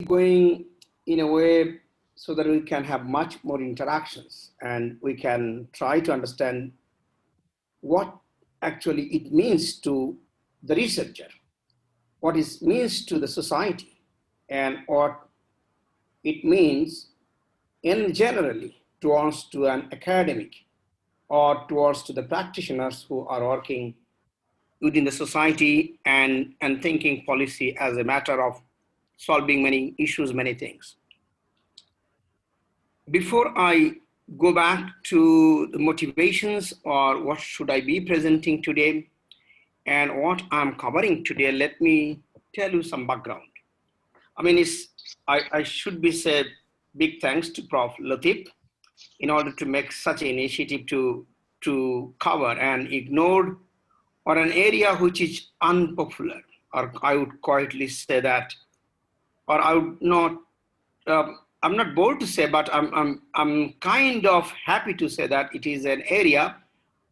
going in a way so that we can have much more interactions and we can try to understand what actually it means to the researcher, what it means to the society, and what it means in generally towards to an academic or towards to the practitioners who are working within the society and thinking policy as a matter of solving many issues, many things. Before I go back to the motivations or what should I be presenting today and what I'm covering today, let me tell you some background. I mean, I should be said big thanks to Prof. Latif in order to make such an initiative to cover and ignored or an area which is unpopular, or I would quietly say that, or I would not, I'm not bold to say, but I'm kind of happy to say that it is an area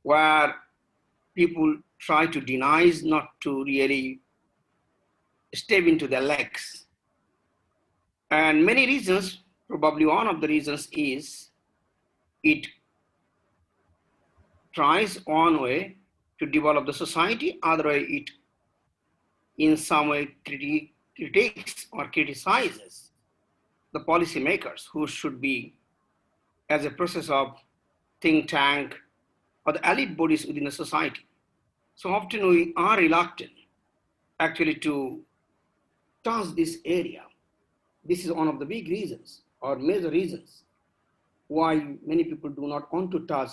where people try to deny, not to really step into their legs. And many reasons, probably one of the reasons is it tries one way to develop the society, other way it in some way critiques or criticizes the policymakers who should be as a process of think tank or the elite bodies within the society. So often we are reluctant actually to touch this area. This is one of the big reasons or major reasons why many people do not want to touch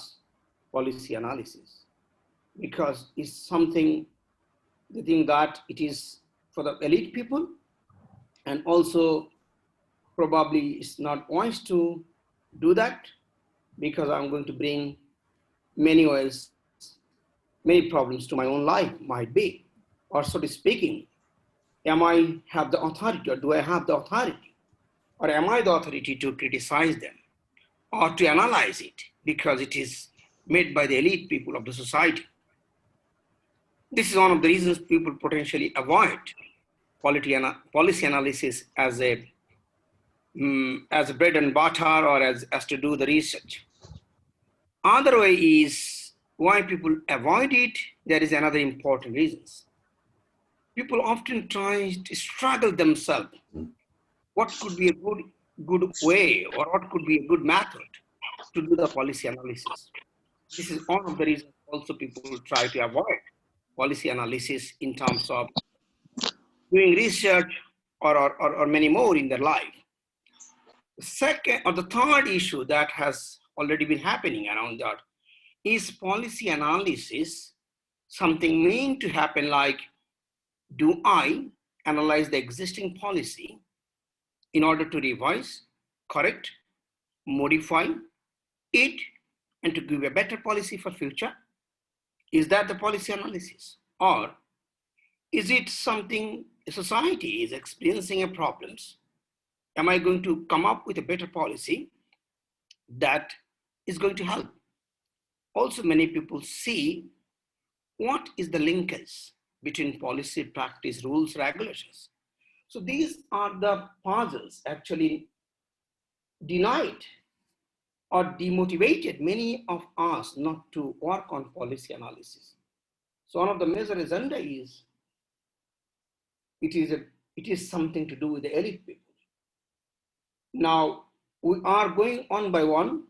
policy analysis, because it's something they think that it is for the elite people, and also probably it's not wise to do that because I'm going to bring many ways, many problems to my own life might be, or so to speaking, am I have the authority or do I have the authority, or am I the authority to criticize them or to analyze it because it is made by the elite people of the society. This is one of the reasons people potentially avoid policy analysis as a bread and butter or as to do the research. Other way is why people avoid it. There is another important reasons. People often try to struggle themselves. What could be a good way or what could be a good method to do the policy analysis? This is one of the reasons also people try to avoid policy analysis in terms of doing research or many more in their life. The second or the third issue that has already been happening around that is policy analysis something meant to happen like, do I analyze the existing policy in order to revise, correct, modify it, and to give a better policy for future? Is that the policy analysis? Or is it something a society is experiencing a problems? Am I going to come up with a better policy that is going to help? Also, many people see what is the linkage between policy, practice, rules, regulations. So these are the puzzles actually denied or demotivated many of us not to work on policy analysis. So one of the major agenda is it is something to do with the elite people. Now we are going one by one,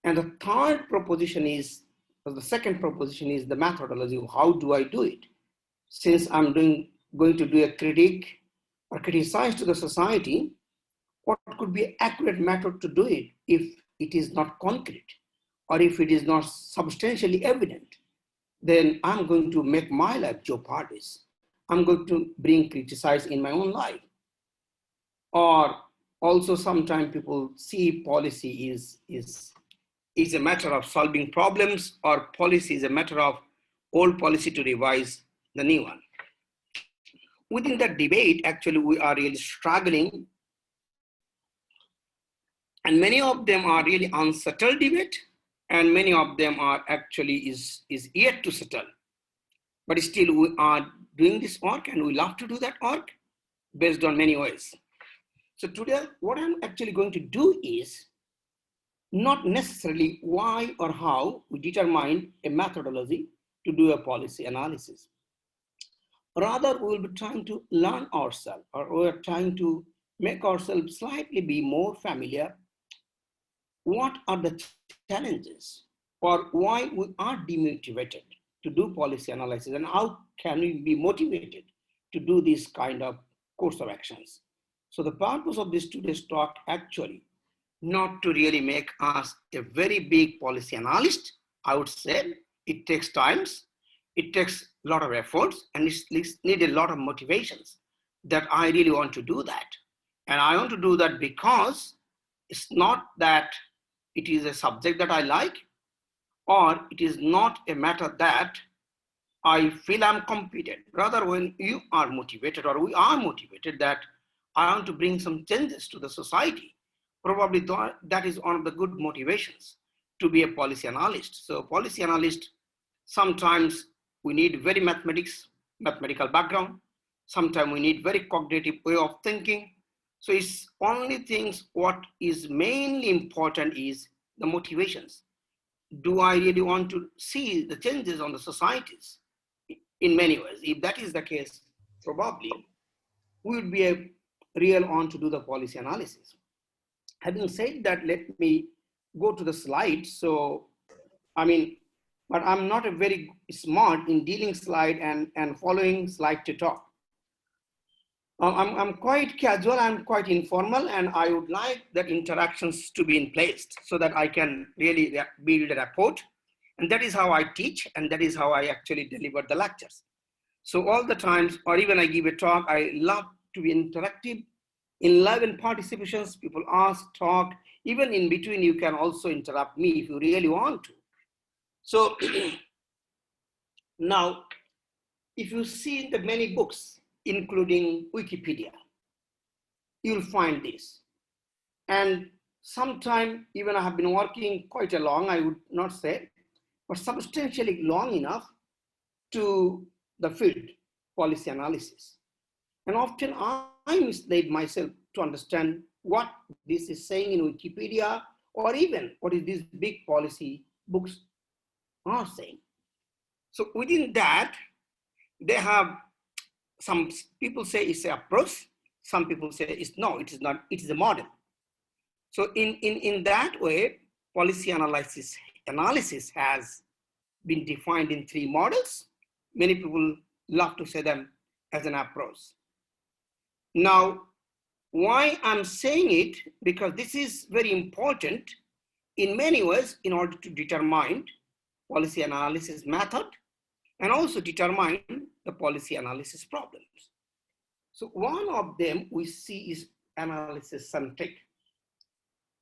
and the third proposition is, or the second proposition is the methodology. How do I do it? Since I'm going to do a critique or criticize to the society, what could be an accurate method to do it if it is not concrete or if it is not substantially evident? Then I'm going to make my life jeopardized. I'm going to bring criticize in my own life. Or also sometimes people see policy is a matter of solving problems, or policy is a matter of old policy to revise the new one. Within that debate, actually, we are really struggling, and many of them are really unsettled debate, and many of them are actually is yet to settle. But still, we are doing this work, and we love to do that work based on many ways. So today, what I'm actually going to do is not necessarily why or how we determine a methodology to do a policy analysis. Rather, we will be trying to learn ourselves, or we are trying to make ourselves slightly be more familiar. What are the challenges, or why we are demotivated to do policy analysis, and how can we be motivated to do this kind of course of actions? So the purpose of this today's talk actually not to really make us a very big policy analyst. I would say it takes times, it takes a lot of efforts, and it needs a lot of motivations that I really want to do that. And I want to do that because it's not that it is a subject that I like, or it is not a matter that I feel I'm competent. Rather, when you are motivated, or we are motivated, that I want to bring some changes to the society, probably that is one of the good motivations to be a policy analyst. So policy analyst, sometimes we need very mathematical background. Sometimes we need very cognitive way of thinking. So it's only things what is mainly important is the motivations. Do I really want to see the changes on the societies? In many ways, if that is the case, probably we would be a real on to do the policy analysis. Having said that, let me go to the slide. So, but I'm not a very smart in dealing slide and following slide to talk. I'm quite casual, I'm quite informal, and I would like that interactions to be in place so that I can really build a rapport. And that is how I teach, and that is how I actually deliver the lectures. So all the times, or even I give a talk, I love to be interactive. In live and participations, people ask, talk, even in between, you can also interrupt me if you really want to. So now, if you see the many books, including Wikipedia, you'll find this. And sometime, even I have been working quite a long, I would not say, but substantially long enough to the field, policy analysis. And often I mislead myself to understand what this is saying in Wikipedia, or even what is these big policy books are saying. So within that, they have some people say it's an approach, some people say it's no, it is not, it is a model. So in that way, policy analysis has been defined in 3 models. Many people love to say them as an approach. Now, why I'm saying it, because this is very important in many ways in order to determine policy analysis method and also determine the policy analysis problems. So one of them we see is analysis centric.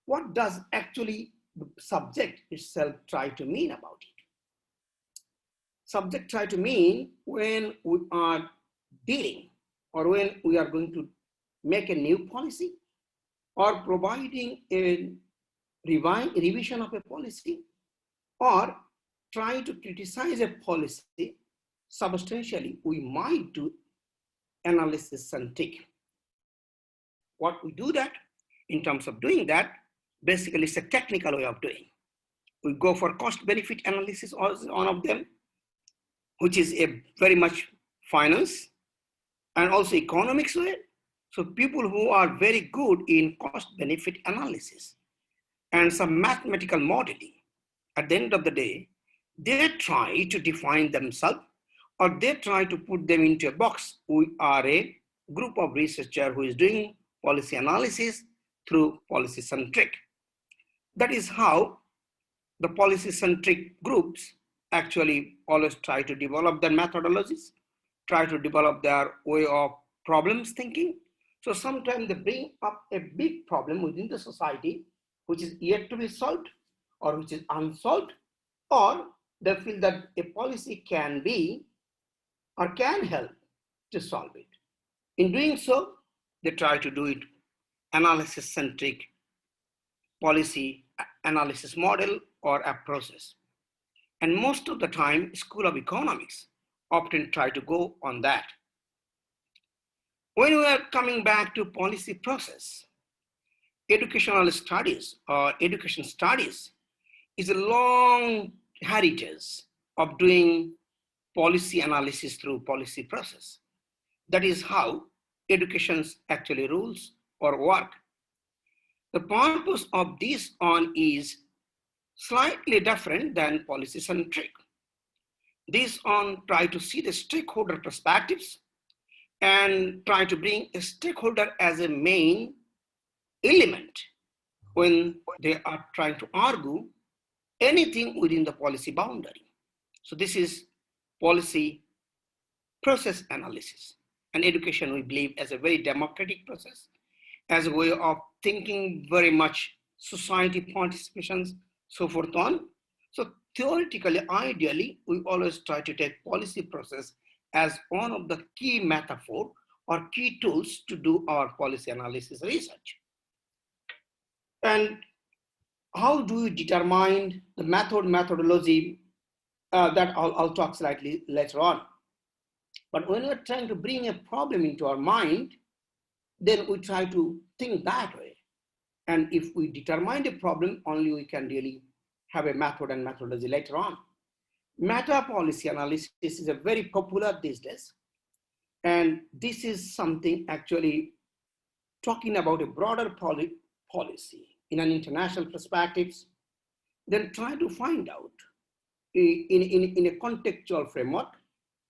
What does actually the subject itself try to mean about it? Subject try to mean when we are dealing, or when we are going to make a new policy, or providing a revision of a policy, or trying to criticize a policy substantially, we might do analysis centric. What we do that, in terms of doing that, basically it's a technical way of doing. We go for cost benefit analysis, as one of them, which is a very much finance and also economics way. So people who are very good in cost benefit analysis and some mathematical modeling, at the end of the day, they try to define themselves, or they try to put them into a box. We are a group of researchers who is doing policy analysis through policy centric. That is how the policy centric groups actually always try to develop their methodologies, try to develop their way of problems thinking. So sometimes they bring up a big problem within the society which is yet to be solved, or which is unsolved, or they feel that a policy can be or can help to solve it. In doing so, they try to do it analysis-centric policy analysis model or approaches. And most of the time, School of Economics often try to go on that. When we are coming back to policy process, educational studies or education studies is a long heritage of doing policy analysis through policy process. That is how education actually rules or work. The purpose of this on is slightly different than policy centric. This on try to see the stakeholder perspectives and try to bring a stakeholder as a main element when they are trying to argue anything within the policy boundary. So this is policy process analysis. And education, we believe, as a very democratic process, as a way of thinking very much society participations, so forth on. So theoretically, ideally, we always try to take policy process as one of the key metaphor or key tools to do our policy analysis research. And how do you determine the methodology that I'll talk slightly later on. But when we're trying to bring a problem into our mind, then we try to think that way. And if we determine the problem, only we can really have a method and methodology later on. Meta policy analysis is a very popular these days. And this is something actually talking about a broader policy in an international perspectives, then try to find out in a contextual framework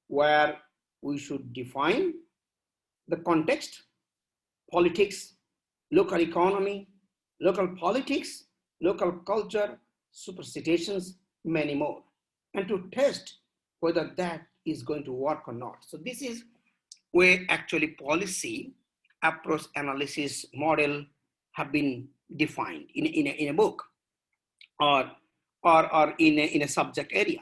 where we should define the context, politics, local economy, local politics, local culture, superstitions, many more, and to test whether that is going to work or not. So this is where actually policy approach analysis model have been defined in a book or in a subject area.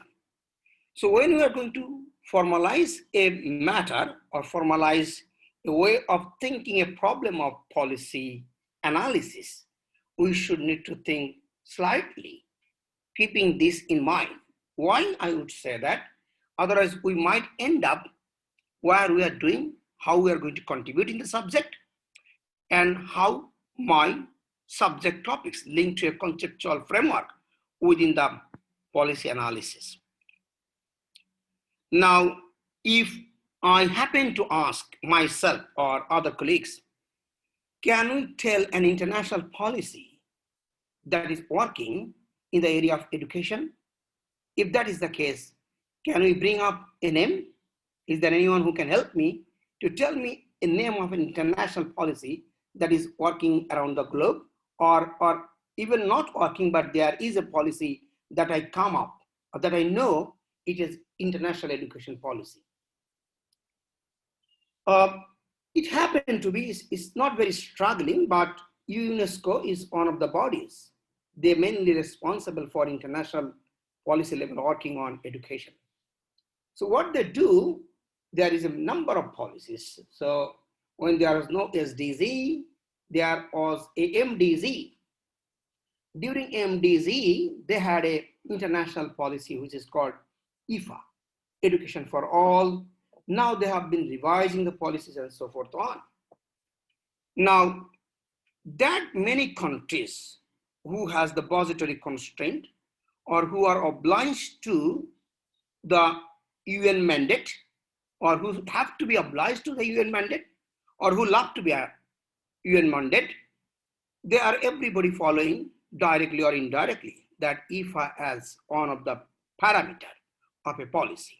So when we are going to formalize a matter or formalize a way of thinking a problem of policy analysis, we should need to think slightly, keeping this in mind. Why I would say that? Otherwise, we might end up where we are doing, how we are going to contribute in the subject, and how my subject topics link to a conceptual framework within the policy analysis. Now, if I happen to ask myself or other colleagues, can we tell an international policy that is working in the area of education? If that is the case, can we bring up a name? Is there anyone who can help me to tell me a name of an international policy that is working around the globe, or even not working, but there is a policy that I come up, or that I know it is international education policy? It happened to be, it's not very struggling, but UNESCO is one of the bodies. They're mainly responsible for international policy level working on education. So what they do, there is a number of policies. So when there was no SDG, there was a MDG. During MDG, they had an international policy which is called IFA, Education for All. Now they have been revising the policies and so forth on. Now, that many countries who has the budgetary constraint or who are obliged to the UN mandate, or who have to be obliged to the UN mandate, or who love to be a UN mandate, they are everybody following directly or indirectly that IFA as one of the parameter of a policy.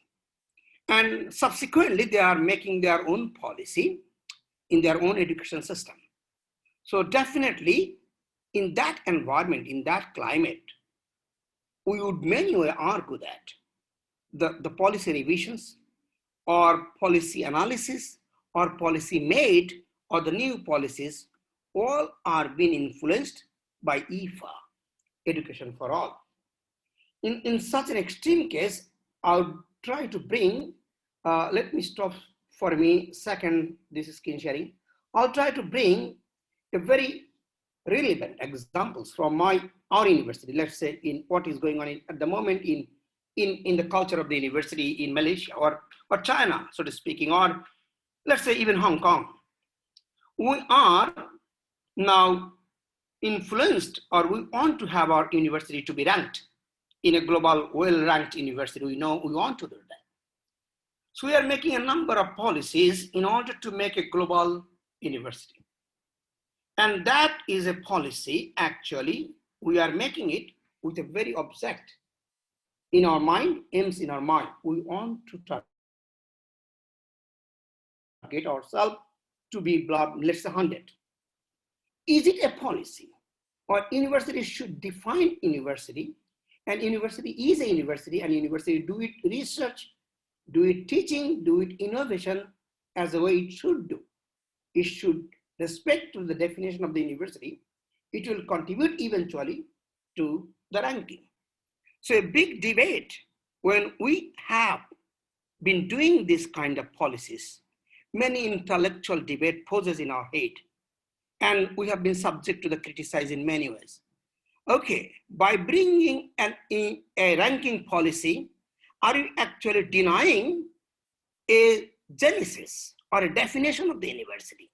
And subsequently, they are making their own policy in their own education system. So definitely, in that environment, in that climate, we would many way argue that the policy revisions or policy analysis or policy made or the new policies all are being influenced by IFA, Education for All. In such an extreme case, I'll try to bring, let me stop for me second, this is screen sharing. I'll try to bring a very relevant examples from our university, let's say in what is going on at the moment in the culture of the university in Malaysia or China, so to speaking, or let's say even Hong Kong. We are now influenced, or we want to have our university to be ranked in a global, well-ranked university. We know we want to do that. So we are making a number of policies in order to make a global university. And that is a policy, actually, we are making it with a very object in our mind, aims in our mind. We want to target ourselves to be, let's say, 100. Is it a policy? Or university should define university, and university is a university, and university do it research, do it teaching, do it innovation as the way it should do. It should respect to the definition of the university. It will contribute eventually to the ranking. So a big debate when we have been doing this kind of policies, many intellectual debate poses in our head, and we have been subject to the criticize in many ways. Okay, by bringing a ranking policy, are you actually denying a genesis or a definition of the university?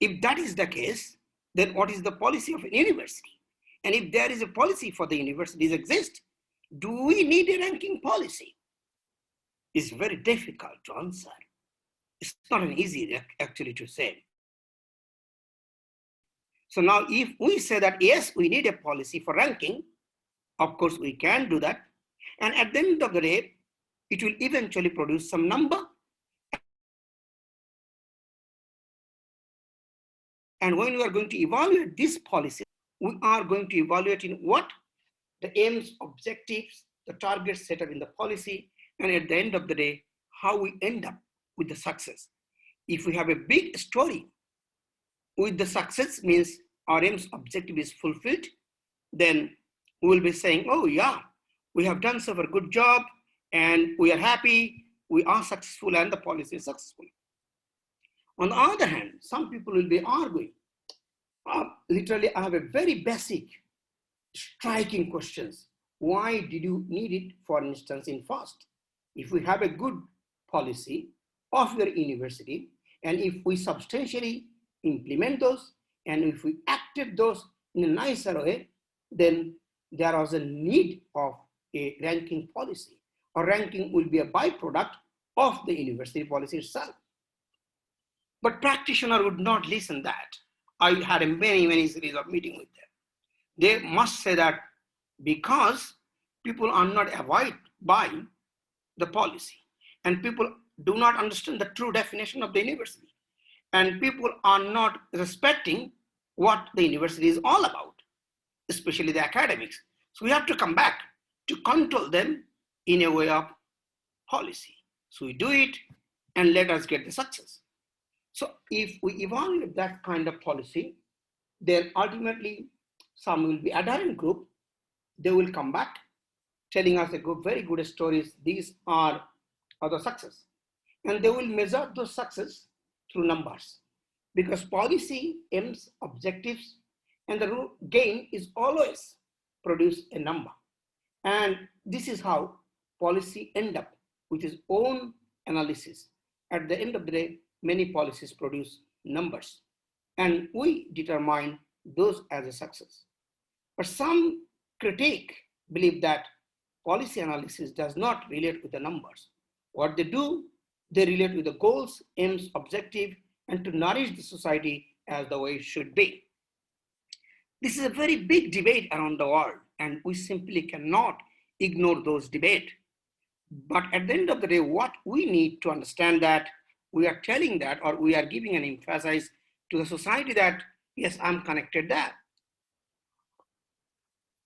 If that is the case, then what is the policy of a university? And if there is a policy for the universities exist, do we need a ranking policy? It's very difficult to answer. It's not an easy actually to say. So now if we say that, yes, we need a policy for ranking, of course we can do that. And at the end of the day, it will eventually produce some number. And when we are going to evaluate this policy, we are going to evaluate in what? The aims, objectives, the targets set up in the policy, and at the end of the day, how we end up with the success. If we have a big story with the success means our aims objective is fulfilled, then we will be saying, oh yeah, we have done such a good job and we are happy, we are successful and the policy is successful. On the other hand, some people will be arguing. Literally, I have a very basic, striking questions. Why did you need it, for instance, in FAST? If we have a good policy of your university, and if we substantially implement those, and if we acted those in a nicer way, then there was a need of a ranking policy. Or ranking will be a byproduct of the university policy itself. But practitioner would not listen that. I had a many series of meetings with them. They must say that because people are not abide by the policy, and people do not understand the true definition of the university, and people are not respecting what the university is all about, especially the academics. So we have to come back to control them in a way of policy. So we do it and let us get the success. So if we evaluate that kind of policy, then ultimately some will be adherent group. They will come back telling us very good stories. These are the success. And they will measure those success through numbers, because policy aims, objectives, and the gain is always produce a number. And this is how policy end up with its own analysis. At the end of the day, many policies produce numbers, and we determine those as a success. But some critique believe that policy analysis does not relate with the numbers. What they do, they relate with the goals, aims, objective, and to nourish the society as the way it should be. This is a very big debate around the world, and we simply cannot ignore those debates. But at the end of the day, what we need to understand that we are telling that, or we are giving an emphasis to the society that, yes, I'm connected that.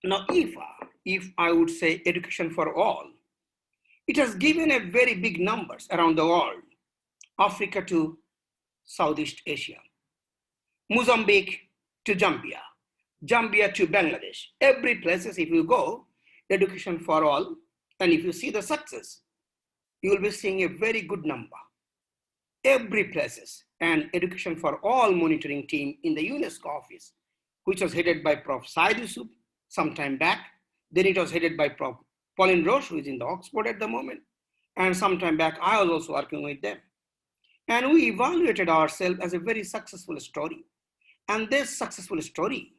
Now, if I would say education for all, it has given a very big numbers around the world, Africa to Southeast Asia, Mozambique to Zambia, Zambia to Bangladesh. Every places, if you go, education for all, and if you see the success, you will be seeing a very good number. Every places, and education for all monitoring team in the UNESCO office, which was headed by Prof. Said Yusuf some time back. Then it was headed by Prof. Pauline Roche, who is in the Oxford at the moment. And some time back, I was also working with them. And we evaluated ourselves as a very successful story. And this successful story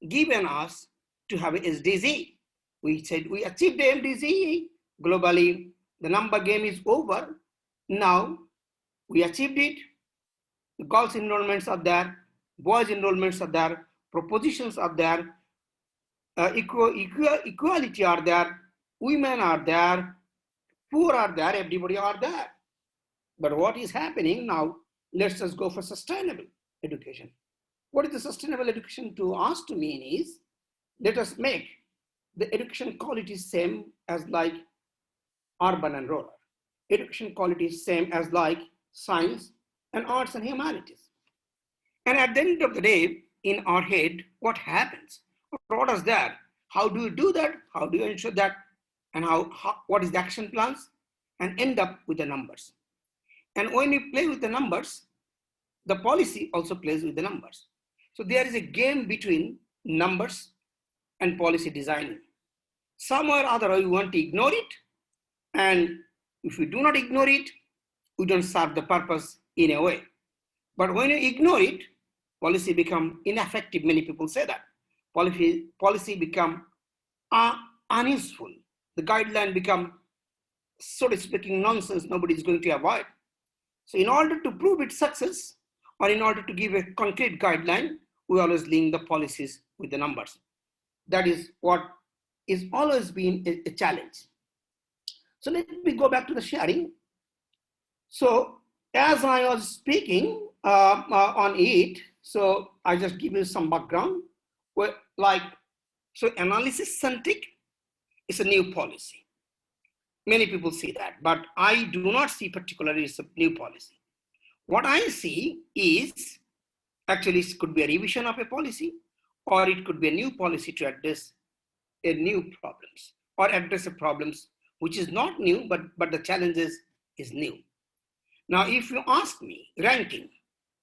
given us to have a SDG. We said we achieved the MDG globally. The number game is over. Now we achieved it. The girls' enrollments are there, boys' enrollments are there, propositions are there, equality are there, women are there, poor are there, everybody are there. But what is happening now? Let's just go for sustainable education. What is the sustainable education to us to mean is, let us make the education quality same as like urban and rural. Education quality is same as like science and arts and humanities. And at the end of the day, in our head, what happens? What is that? How do you do that? How do you ensure that? And what is the action plans? And end up with the numbers. And when you play with the numbers, the policy also plays with the numbers. So there is a game between numbers and policy designing. Somewhere or other, you want to ignore it. And if you do not ignore it, we don't serve the purpose in a way. But when you ignore it, policy become ineffective. Many people say that. Policy become unuseful. The guideline become, so to speaking, nonsense nobody is going to avoid. So in order to prove its success, or in order to give a concrete guideline, we always link the policies with the numbers. That is what is always been a challenge. So let me go back to the sharing. So as I was speaking on it, so I just give you some background. So analysis centric is a new policy. Many people see that, but I do not see particularly as a new policy. What I see is actually it could be a revision of a policy, or it could be a new policy to address a new problems, or address the problems which is not new, but the challenges is new. Now, if you ask me ranking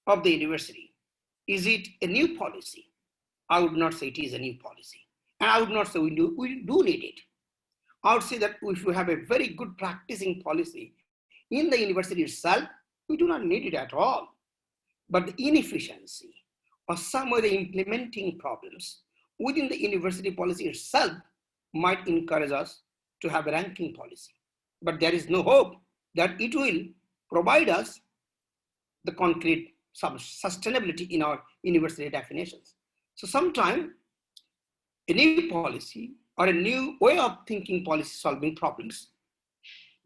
of the university, is it a new policy? I would not say it is a new policy. And I would not say we do need it. I would say that if we have a very good practicing policy in the university itself, we do not need it at all. But the inefficiency or some of the implementing problems within the university policy itself might encourage us to have a ranking policy. But there is no hope that it will provide us the concrete sustainability in our university definitions. So sometimes a new policy or a new way of thinking policy solving problems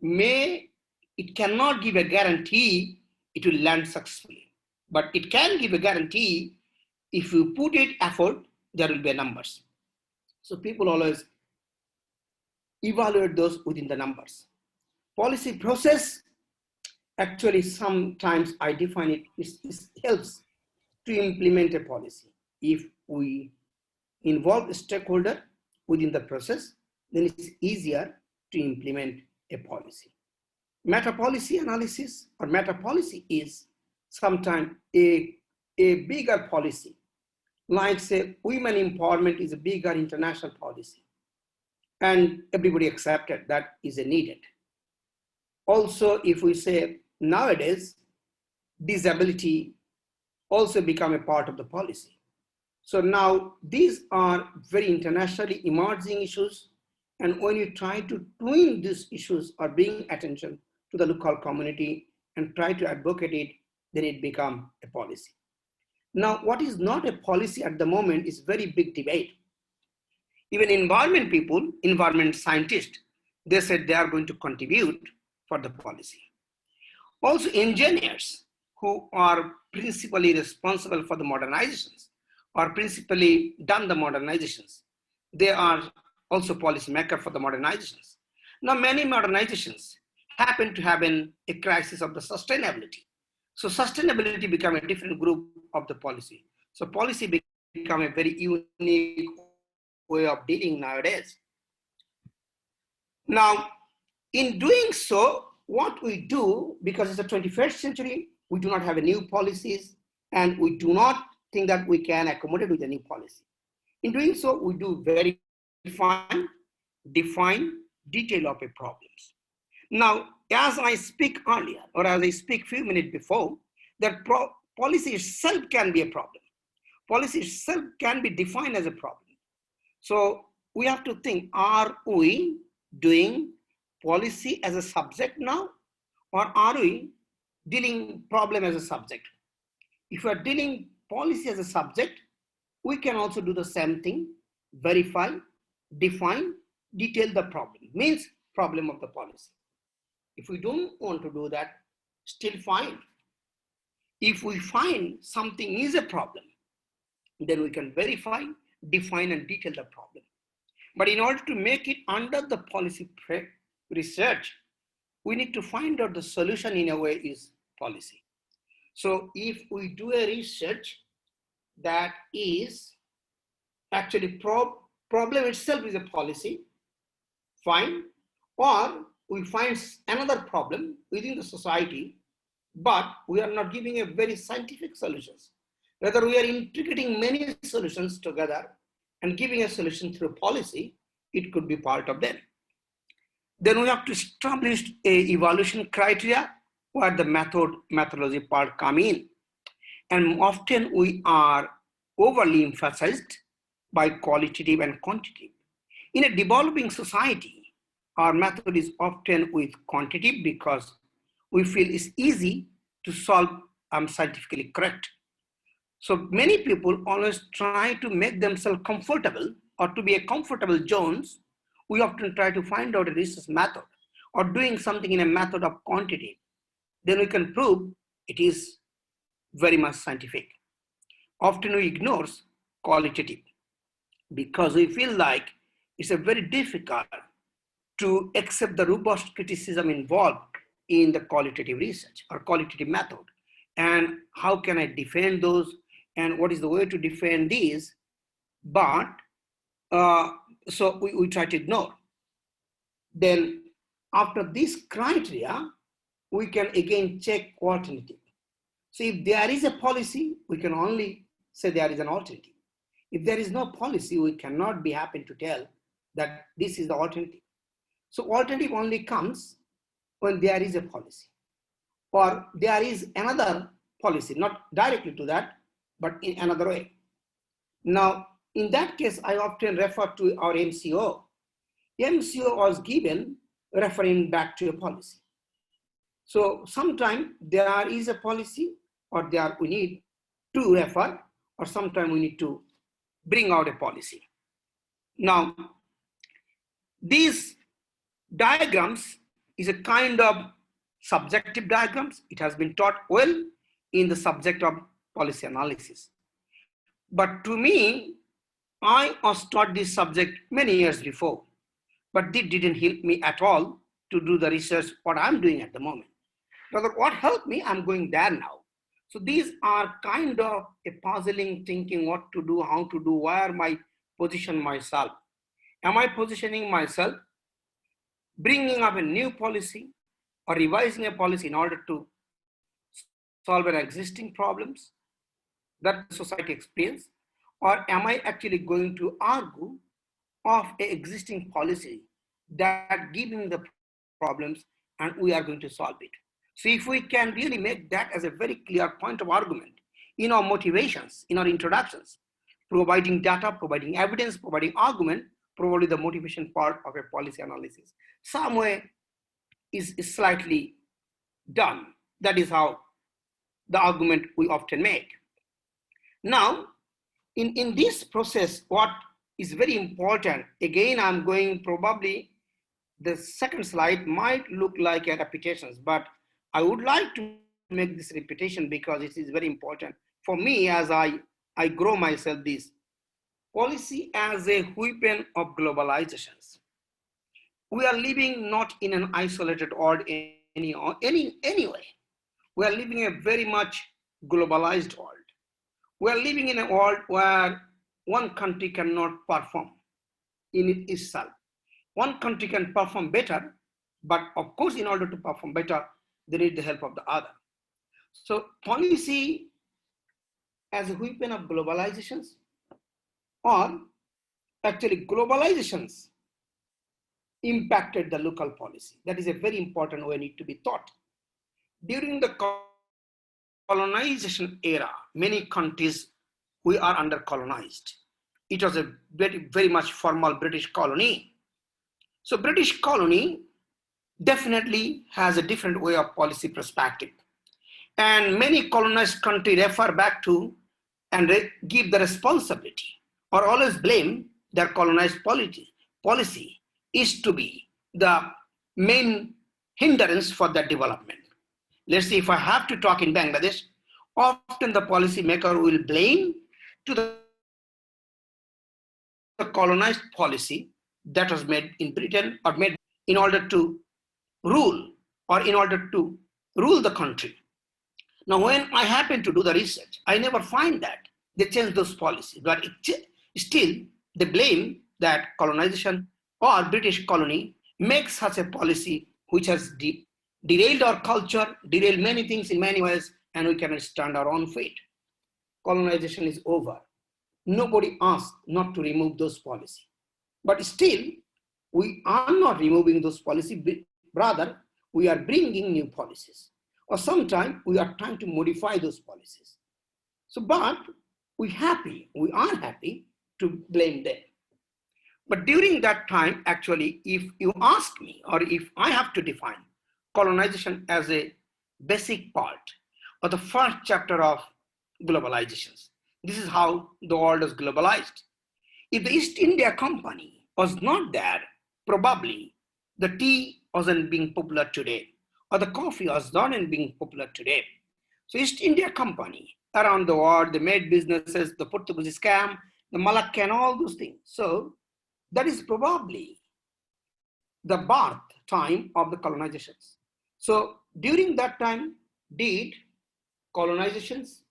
it cannot give a guarantee it will land successfully, but it can give a guarantee if you put it effort, there will be numbers. So people always evaluate those within the numbers. Policy process, actually sometimes I define it helps to implement a policy. If we involve a stakeholder within the process, then it's easier to implement a policy. Meta policy analysis or meta policy is sometimes a bigger policy. Like say, women empowerment is a bigger international policy. And everybody accepted that is needed. Also, if we say nowadays, disability also become a part of the policy. So now these are very internationally emerging issues. And when you try to twin these issues or bring attention to the local community and try to advocate it, then it becomes a policy. Now, what is not a policy at the moment is very big debate. Even environment people, environment scientists, they said they are going to contribute for the policy. Also engineers who are principally responsible for the modernizations or principally done the modernizations, they are also policymakers for the modernizations. Now many modernizations happen to have a crisis of the sustainability. So sustainability become a different group of the policy. So policy become a very unique way of dealing nowadays. Now, in doing so, what we do, because it's the 21st century, we do not have a new policies and we do not think that we can accommodate with a new policy. In doing so, we do very define detail of a problems. Now, as I speak earlier, or as I speak few minutes before, that policy itself can be a problem. Policy itself can be defined as a problem. So we have to think, are we doing policy as a subject now, or are we dealing problem as a subject? If we are dealing policy as a subject, we can also do the same thing, verify, define, detail the problem, means problem of the policy. If we don't want to do that, still fine. If we find something is a problem, then we can verify, define, and detail the problem. But in order to make it under the policy research, we need to find out the solution in a way is policy. So if we do a research that is actually problem itself is a policy, fine, or we find another problem within the society, but we are not giving a very scientific solutions. Rather, we are integrating many solutions together and giving a solution through policy, it could be part of them. Then we have to establish a evaluation criteria where the methodology part come in. And often we are overly emphasized by qualitative and quantitative. In a developing society, our method is often with quantitative because we feel it's easy to solve scientifically correct. So many people always try to make themselves comfortable or to be a comfortable zones. We often try to find out a research method or doing something in a method of quantity. Then we can prove it is very much scientific. Often we ignore qualitative because we feel like it's a very difficult to accept the robust criticism involved in the qualitative research or qualitative method. And how can I defend those? And what is the way to defend these? But so we try to ignore. Then after this criteria, we can again check alternative. So if there is a policy, we can only say there is an alternative. If there is no policy, we cannot be happy to tell that this is the alternative. So alternative only comes when there is a policy or there is another policy, not directly to that, but in another way. Now, in that case, I often refer to our MCO. MCO was given referring back to a policy. So sometimes there is a policy or there we need to refer, or sometimes we need to bring out a policy. Now, these diagrams is a kind of subjective diagrams. It has been taught well in the subject of policy analysis. But to me, I was taught this subject many years before, but this didn't help me at all to do the research what I'm doing at the moment. Rather, what helped me, I'm going there now. So these are kind of a puzzling thinking what to do, how to do, where my position myself. Am I positioning myself, bringing up a new policy or revising a policy in order to solve an existing problems that society experience? Or am I actually going to argue of an existing policy that giving the problems and we are going to solve it? So if we can really make that as a very clear point of argument in our motivations, in our introductions, providing data, providing evidence, providing argument, probably the motivation part of a policy analysis, some way is slightly done. That is how the argument we often make. Now, in this process, what is very important, again, I'm going probably the second slide might look like a repetitions, but I would like to make this repetition because it is very important for me as I grow myself this. Policy as a weapon of globalizations. We are living not in an isolated world anyway. We are living in a very much globalized world. We are living in a world where one country cannot perform in it itself. One country can perform better, but of course, in order to perform better, they need the help of the other. So policy as a weapon of globalizations, or actually globalizations impacted the local policy. That is a very important way need to be taught. During the colonization era, many countries we are under colonized. It was a very, very much formal British colony. So British colony definitely has a different way of policy perspective. And many colonized countries refer back to and give the responsibility or always blame their colonized policy is to be the main hindrance for their development. Let's see, if I have to talk in Bangladesh, often the policymaker will blame to the colonized policy that was made in Britain or made in order to rule or in order to rule the country. Now, when I happen to do the research, I never find that they change those policies, but still they blame that colonization or British colony makes such a policy which has derailed our culture, derailed many things in many ways, and we cannot stand our own fate. Colonization is over. Nobody asked not to remove those policies. But still, we are not removing those policies, rather, we are bringing new policies. Or sometimes we are trying to modify those policies. So, but we are happy to blame them. But during that time, actually, if you ask me, or if I have to define colonization as a basic part or the first chapter of globalizations, this is how the world is globalized. If the East India Company was not there, probably the tea wasn't being popular today, or the coffee was not being popular today. So East India Company around the world, they made businesses, the Portuguese scam, the Malacca and all those things. So that is probably the birth time of the colonizations. So during that time, did colonizations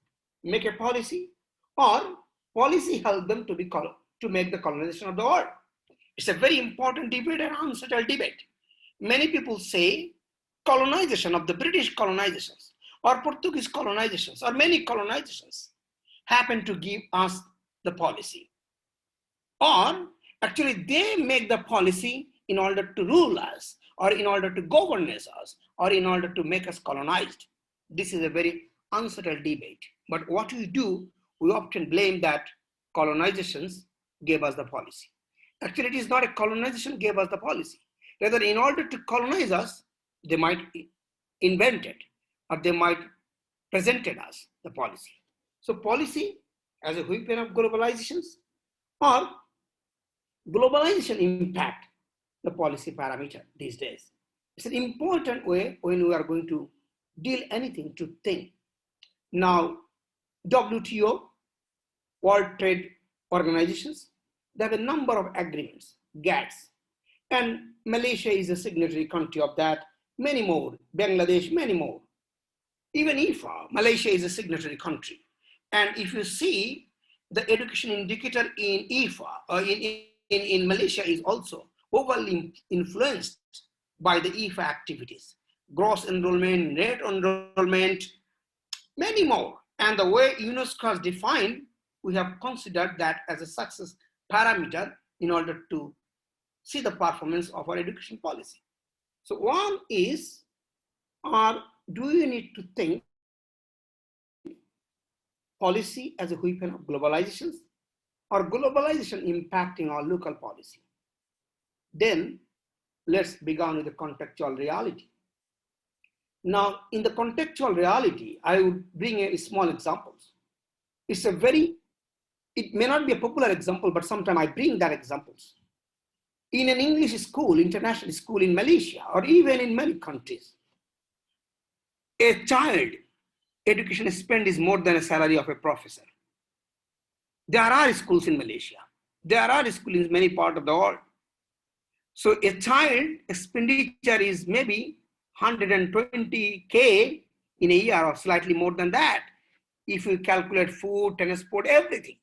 make a policy, or policy helped them to make the colonization of the world? It's a very important debate and unsettled debate. Many people say colonization of the British colonizations or Portuguese colonizations or many colonizations happen to give us the policy. Or actually they make the policy in order to rule us or in order to govern us or in order to make us colonized. This is a very unsettled debate. But what we do, we often blame that colonizations gave us the policy. Actually, it is not a colonization gave us the policy. Rather, in order to colonize us, they might invent it or they might presented us the policy. So policy as a weapon of globalizations or globalization impact the policy parameter these days. It's an important way when we are going to deal anything to think. Now, WTO, World Trade Organizations, they have a number of agreements, GATS, and Malaysia is a signatory country of that, many more, Bangladesh, many more. Even IFA, Malaysia is a signatory country. And if you see the education indicator in IFA, or in Malaysia is also overly influenced by the IFA activities, gross enrollment, net enrollment, many more. And the way UNESCO has defined, we have considered that as a success parameter in order to see the performance of our education policy. So one is, do you need to think policy as a weapon of globalizations or globalization impacting our local policy? Then let's begin with the contextual reality. Now, in the contextual reality, I would bring a small examples. It may not be a popular example, but sometimes I bring that examples. In an English school, international school in Malaysia, or even in many countries, a child education spend is more than a salary of a professor. There are schools in Malaysia. There are schools in many parts of the world. So a child expenditure is maybe 120K in a year or slightly more than that, if you calculate food, transport, everything.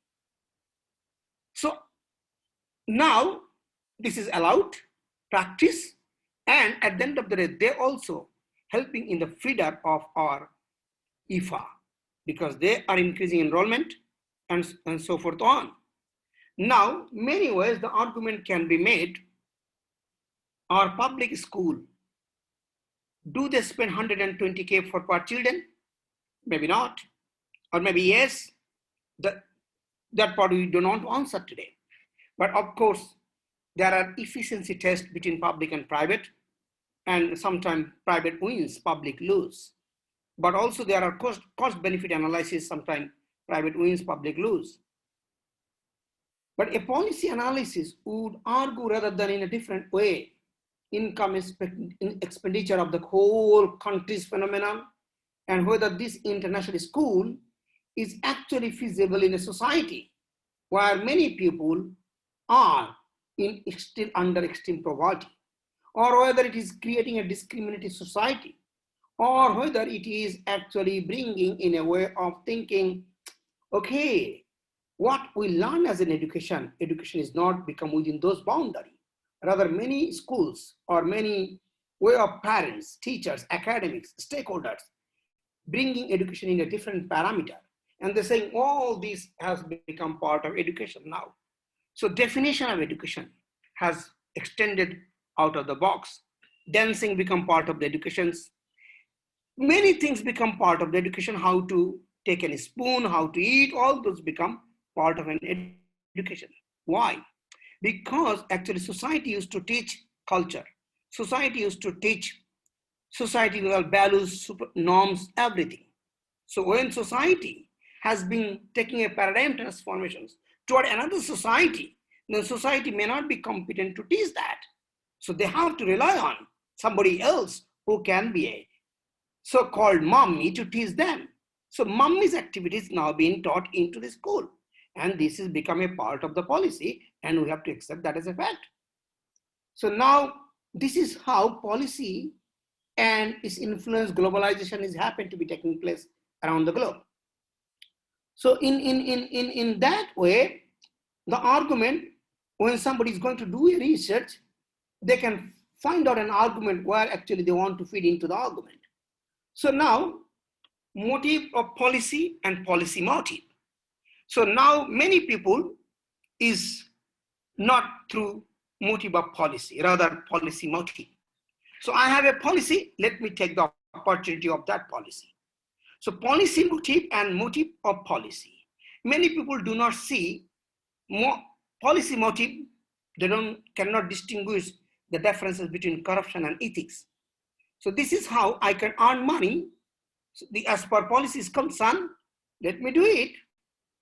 So now this is allowed practice, and at the end of the day, they also helping in the feeder of our IFA because they are increasing enrollment and so forth on. Now, many ways the argument can be made, our public school, do they spend 120K for per children? Maybe not, or maybe yes. That part we do not answer today. But of course, there are efficiency tests between public and private, and sometimes private wins, public lose. But also there are cost benefit analysis, sometimes private wins, public lose. But a policy analysis would argue rather than in a different way, income expenditure of the whole country's phenomenon, and whether this international school is actually feasible in a society where many people are still under extreme poverty, or whether it is creating a discriminative society, or whether it is actually bringing in a way of thinking, okay, what we learn as an education is not become within those boundaries. Rather, many schools or many way of parents, teachers, academics, stakeholders, bringing education in a different parameter. And they're saying all this has become part of education now. So definition of education has extended out of the box. Dancing become part of the educations. Many things become part of the education, how to take a spoon, how to eat, all those become part of an education. Why? Because actually society used to teach culture. Society used to teach societal values, norms, everything. So when society has been taking a paradigm transformations toward another society, then society may not be competent to teach that. So they have to rely on somebody else who can be a so-called mummy to teach them. So mummy's activities now being taught into the school. And this has become a part of the policy, and we have to accept that as a fact. So now this is how policy and its influence, globalization is happened to be taking place around the globe. So in that way, the argument, when somebody is going to do a research, they can find out an argument where actually they want to feed into the argument. So now, motive of policy and policy motive. So now many people is not through motive of policy, rather policy motive. So I have a policy, let me take the opportunity of that policy. So policy motive and motive of policy. Many people do not see policy motive, they cannot distinguish the differences between corruption and ethics. So this is how I can earn money. So as per policy is concerned, let me do it.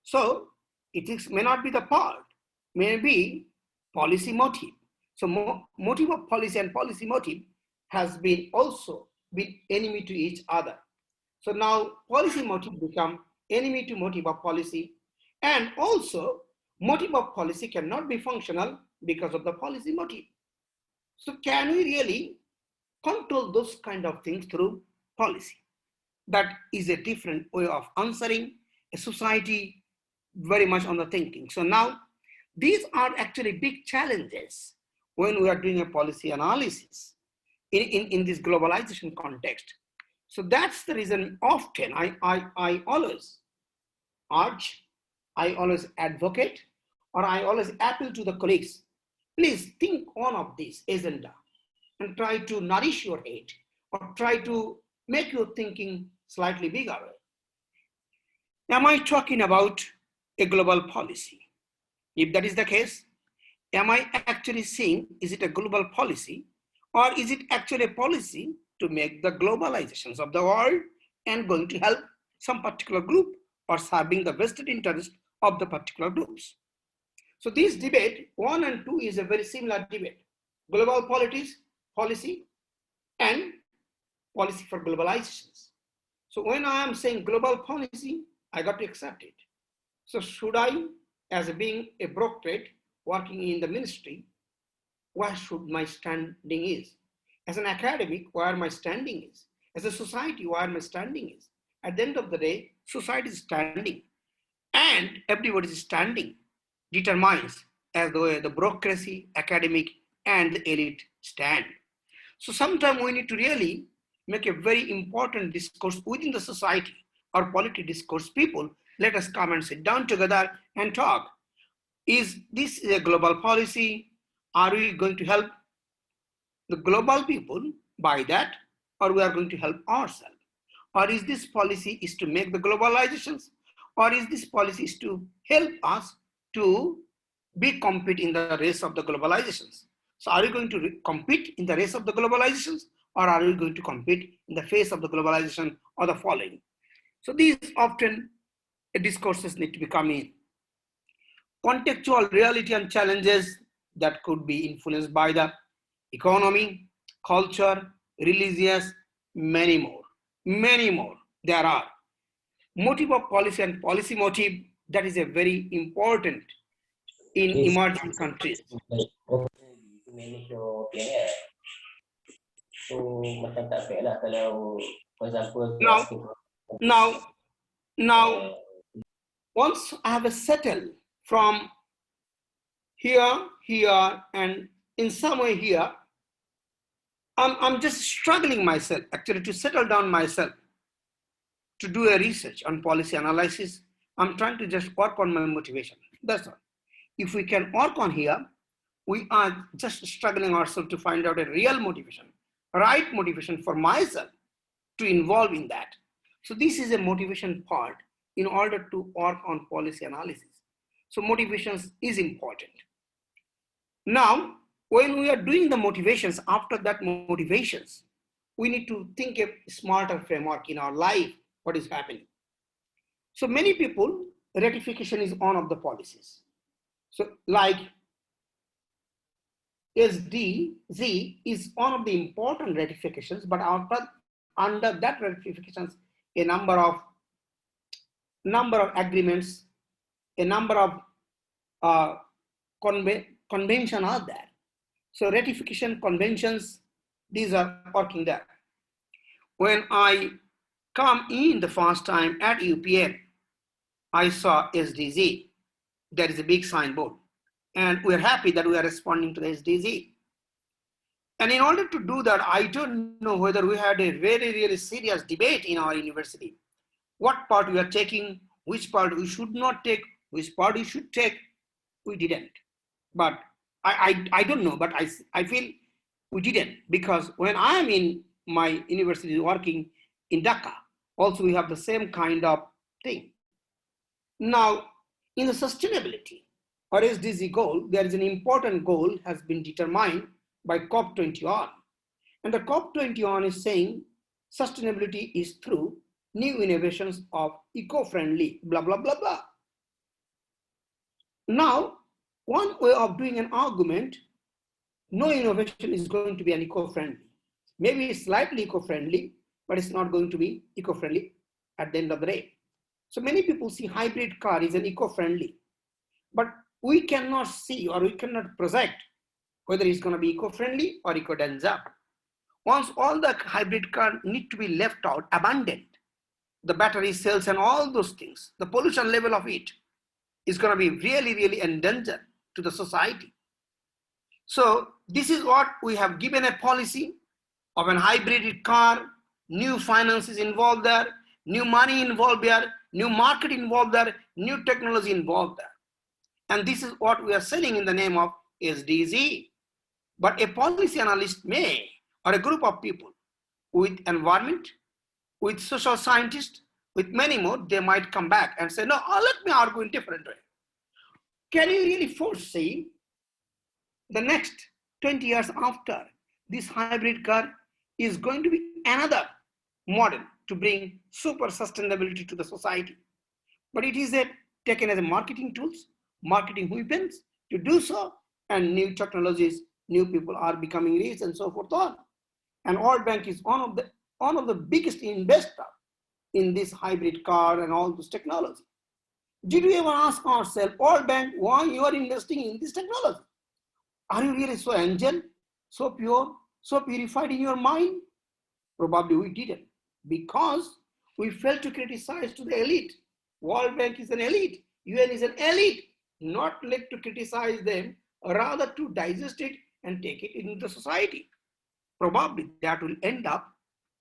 So ethics may not be the part, may be policy motive. So motive of policy and policy motive has been also been enemy to each other. So now policy motive become enemy to motive of policy, and also motive of policy cannot be functional because of the policy motive. So can we really control those kind of things through policy? That is a different way of answering a society very much on the thinking. So now these are actually big challenges when we are doing a policy analysis in this globalization context. So that's the reason often I always urge, I always advocate, or I always appeal to the colleagues, please think on of this agenda and try to nourish your head or try to make your thinking slightly bigger. Am I talking about a global policy? If that is the case, am I actually saying, is it a global policy, or is it actually a policy to make the globalizations of the world and going to help some particular group or serving the vested interest of the particular groups? So this debate, 1 and 2, is a very similar debate. Global policy and policy for globalizations. So when I am saying global policy, I got to accept it. So should I, as being a bureaucrat working in the ministry, where should my standing is? As an academic, where my standing is? As a society, where my standing is? At the end of the day, society is standing, and everybody's standing determines as the way the bureaucracy, academic, and the elite stand. So sometimes we need to really make a very important discourse within the society or polity discourse. People, let us come and sit down together and talk. Is this a global policy? Are we going to help the global people by that, or we are going to help ourselves? Or is this policy is to make the globalizations, Or is this policy is to help us to be compete in the race of the globalizations? So are you going to compete in the race of the globalizations, or are you going to compete in the face of the globalization or the following? So these often discourses need to be coming. Contextual reality and challenges that could be influenced by the economy, culture, religious, many more. Many more there are. Motive of policy and policy motive, that is a very important in emerging countries. So macam tak fair lah kalau for example Now, once I have settled from here, and in some way here, I'm just struggling myself actually to settle down myself to do a research on policy analysis. I'm trying to just work on my motivation. That's all. If we can work on here, we are just struggling ourselves to find out a real motivation, right motivation for myself to involve in that. So this is a motivation part in order to work on policy analysis. So motivations is important. Now, when we are doing the motivations, after that motivations, we need to think a smarter framework in our life, what is happening. So many people, ratification is one of the policies. So like SDZ is one of the important ratifications, but under that ratifications, a number of agreements, a number of conventions are there. So ratification conventions, these are working there. When I come in the first time at UPN, I saw SDZ. There is a big signboard. And we're happy that we are responding to the SDZ. And in order to do that, I don't know whether we had a very, really serious debate in our university. What part we are taking, which part we should not take, which part we should take, we didn't. But I don't know, but I feel we didn't, because when I am in my university working in Dhaka, also we have the same kind of thing. Now, in the sustainability or SDG goal, there is an important goal has been determined by COP21. And the COP21 is saying sustainability is through new innovations of eco-friendly, blah, blah, blah, blah. Now, one way of doing an argument, no innovation is going to be an eco-friendly. Maybe it's slightly eco-friendly, but it's not going to be eco-friendly at the end of the day. So many people see hybrid car is an eco-friendly, but we cannot see or we cannot project whether it's going to be eco-friendly or eco-danger. Once all the hybrid car need to be left out, abandoned, the battery cells and all those things, the pollution level of it is going to be really, really endangered to the society. So this is what we have given a policy of an hybrid car, new finances involved there, new money involved there, new market involved there, new technology involved there. And this is what we are selling in the name of SDG. But a policy analyst may, or a group of people with environment, with social scientists, with many more, they might come back and say, no, let me argue in a different way. Can you really foresee the next 20 years after this hybrid car is going to be another model to bring super sustainability to the society? But it is taken as a marketing tools, marketing weapons to do so, and new technologies, new people are becoming rich and so forth on. And World Bank is one of the biggest investor in this hybrid car and all this technology. Did we ever ask ourselves, World Bank, why you are investing in this technology? Are you really so angel, so pure, so purified in your mind? Probably we didn't, because we failed to criticize to the elite. World Bank is an elite, UN is an elite, not like to criticize them, rather to digest it and take it into the society. Probably that will end up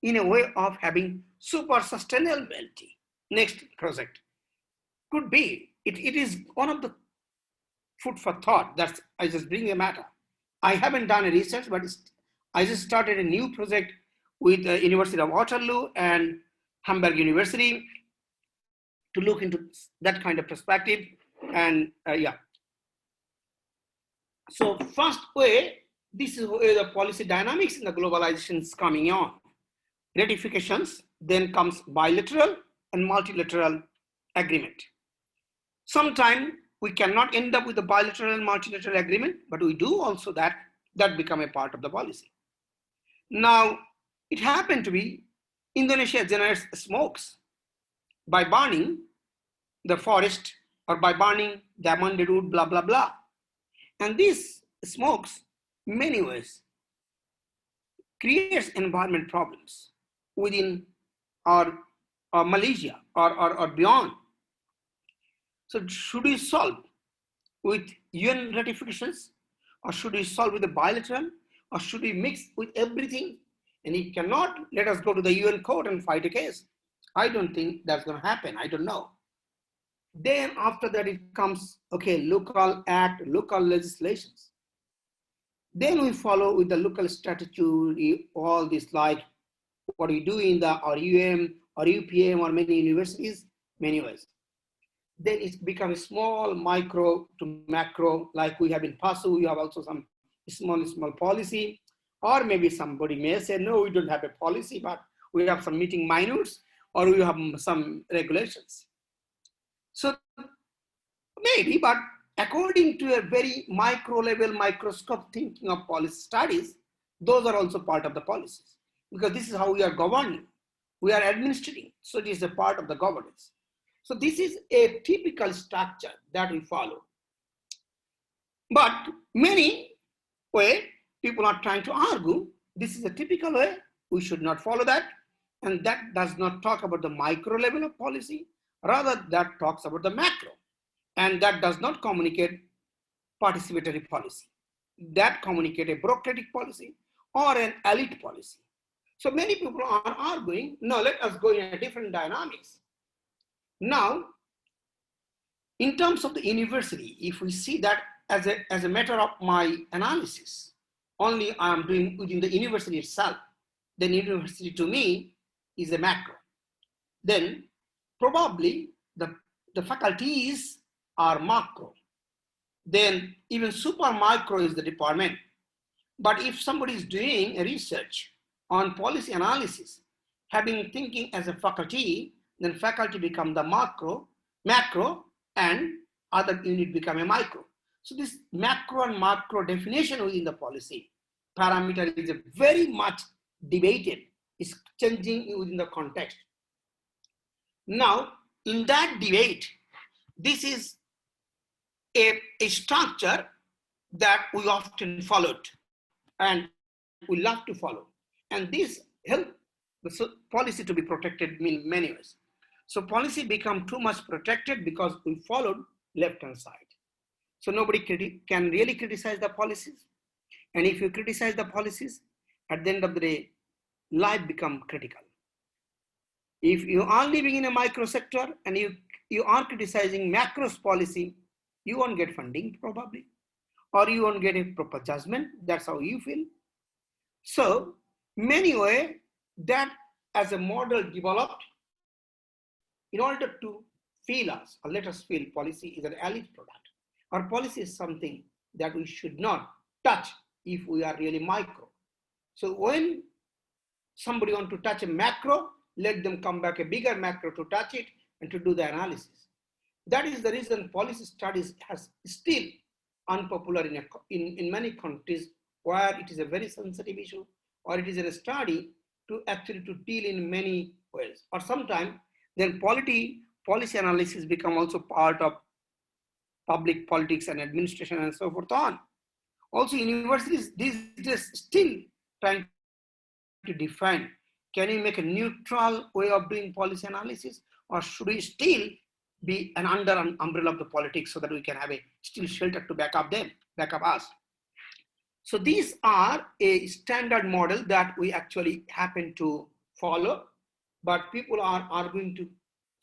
in a way of having super sustainability. Next project could be, it is one of the food for thought. That's, I just bring a matter. I haven't done a research, but I just started a new project with the University of Waterloo and Hamburg University. to look into that kind of perspective. And yeah. So first way, this is where the policy dynamics in the globalization is coming on. Ratifications, then comes bilateral and multilateral agreement. Sometimes we cannot end up with a bilateral and multilateral agreement, but we do also that become a part of the policy. Now, it happened to be Indonesia generates smokes by burning the forest or by burning the amended wood, blah, blah, blah. And this smokes, many ways, creates environment problems within our Malaysia or beyond. So should we solve with UN ratifications, or should we solve with the bilateral, or should we mix with everything? And if cannot, let us go to the UN court and fight a case. I don't think that's going to happen. I don't know. Then after that, it comes, okay, local act, local legislations. Then we follow with the local statute, all this like what we do in the RUM or UPM or many universities, many ways. Then it becomes small, micro to macro, like we have in PASU, we have also some small policy, or maybe somebody may say, no, we don't have a policy, but we have some meeting minutes, or we have some regulations. So maybe, but according to a very micro level, microscope thinking of policy studies, those are also part of the policies, because this is how we are governing, we are administering, so it is a part of the governance. So this is a typical structure that we follow. But many way people are trying to argue, this is a typical way, we should not follow that. And that does not talk about the micro level of policy, rather that talks about the macro. And that does not communicate participatory policy. That communicate a bureaucratic policy or an elite policy. So many people are arguing, no, let us go in a different dynamics. Now, in terms of the university, if we see that as a matter of my analysis, only I am doing within the university itself, then university to me is a macro. Then probably the faculties are macro. Then even super micro is the department. But if somebody is doing a research on policy analysis, having thinking as a faculty, then faculty become the macro, and other unit become a micro. So this macro and macro definition within the policy parameter is a very much debated, is changing within the context. Now, in that debate, this is a structure that we often followed and we love to follow. And this helps the policy to be protected in many ways. So policy become too much protected because we followed left-hand side. So nobody can really criticize the policies. And if you criticize the policies, at the end of the day, life becomes critical. If you are living in a micro sector and you are criticizing macro's policy, you won't get funding probably, or you won't get a proper judgment. That's how you feel. So many way that as a model developed in order to feel us, or let us feel policy is an elite product. Our policy is something that we should not touch if we are really micro. So when somebody wants to touch a macro, let them come back a bigger macro to touch it and to do the analysis. That is the reason policy studies has still unpopular in many countries where it is a very sensitive issue, or it is a study to actually to deal in many ways. Or sometimes then policy analysis become also part of public politics and administration and so forth on. Also universities these days still trying to define, can you make a neutral way of doing policy analysis, or should we still be under an umbrella of the politics so that we can have a still shelter to back up us. So these are a standard model that we actually happen to follow, but people are arguing to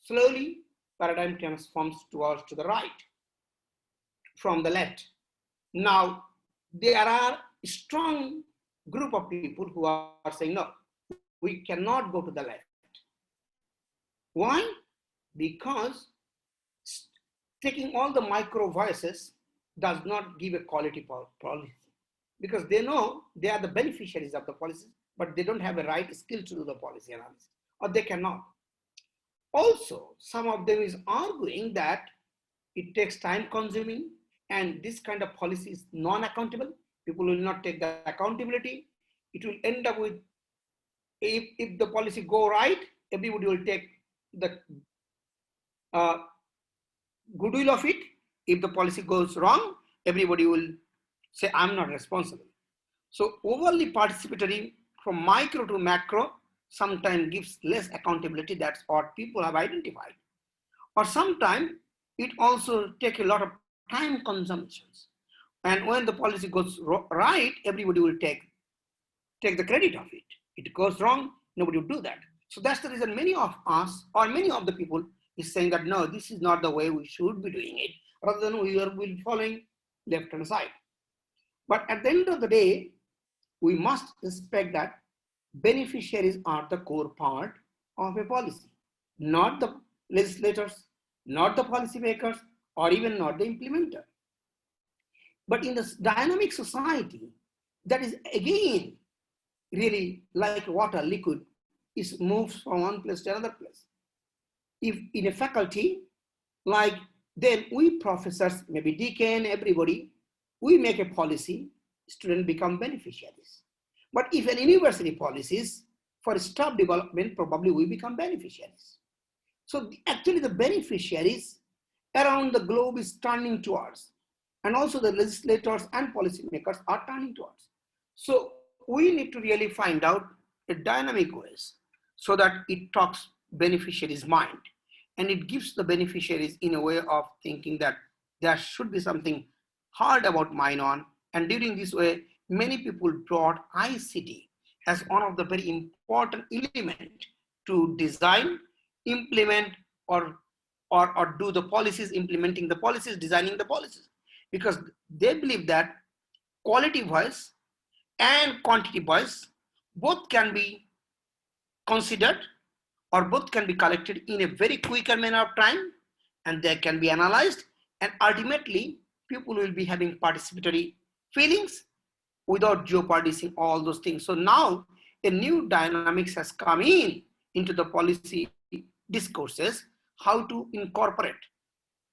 slowly paradigm transforms towards to the right from the left. Now, there are a strong group of people who are saying, no, we cannot go to the left. Why? because taking all the micro voices does not give a quality policy, because they know they are the beneficiaries of the policies, but they don't have a right skill to do the policy analysis, or they cannot. Also, some of them is arguing that it takes time consuming and this kind of policy is non-accountable. People will not take the accountability. It will end up with, if the policy go right, everybody will take the goodwill of it. If the policy goes wrong, everybody will say, I'm not responsible. So overly participatory from micro to macro sometimes gives less accountability. That's what people have identified. Or sometimes it also takes a lot of time consumptions. And when the policy goes right, everybody will take the credit of it. It goes wrong, nobody will do that. So that's the reason many of us, or many of the people, is saying that no, this is not the way we should be doing it, rather than we will be following left hand side. But at the end of the day, we must respect that beneficiaries are the core part of a policy, not the legislators, not the policymakers, or even not the implementer. But in this dynamic society, that is again really like water, liquid, it moves from one place to another place. If in a faculty, like then we professors, maybe deacon, everybody, we make a policy, students become beneficiaries. But if an university policies for staff development, probably we become beneficiaries. So actually the beneficiaries around the globe is turning towards, and also the legislators and policymakers are turning towards. So we need to really find out a dynamic ways so that it talks beneficiaries' mind, and it gives the beneficiaries in a way of thinking that there should be something hard about mine on. And during this way, many people brought ICT as one of the very important element to design, implement, or do the policies, implementing the policies, designing the policies, because they believe that quality voice and quantity voice both can be considered, or both can be collected in a very quicker manner of time, and they can be analyzed, and ultimately people will be having participatory feelings without jeopardizing all those things. So now a new dynamics has come into the policy discourses, how to incorporate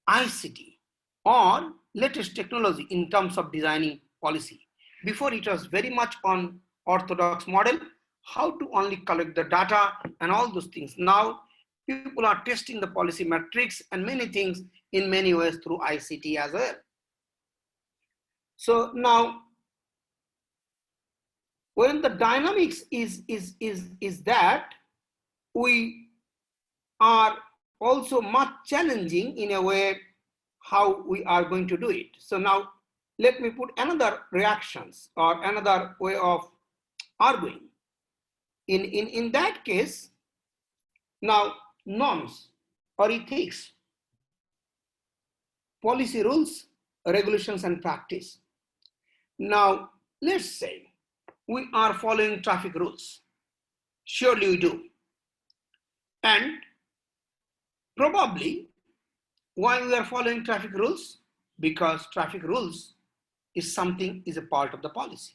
ICT or latest technology in terms of designing policy. Before it was very much on orthodox model, how to only collect the data and all those things. Now people are testing the policy metrics and many things in many ways through ICT as well. So now when the dynamics is that we are also much challenging in a way how we are going to do it. So now let me put another reactions or another way of arguing. In that case, now norms or ethics, policy rules, regulations and practice. Now let's say we are following traffic rules. Surely we do. And probably why we are following traffic rules? Because traffic rules is a part of the policy,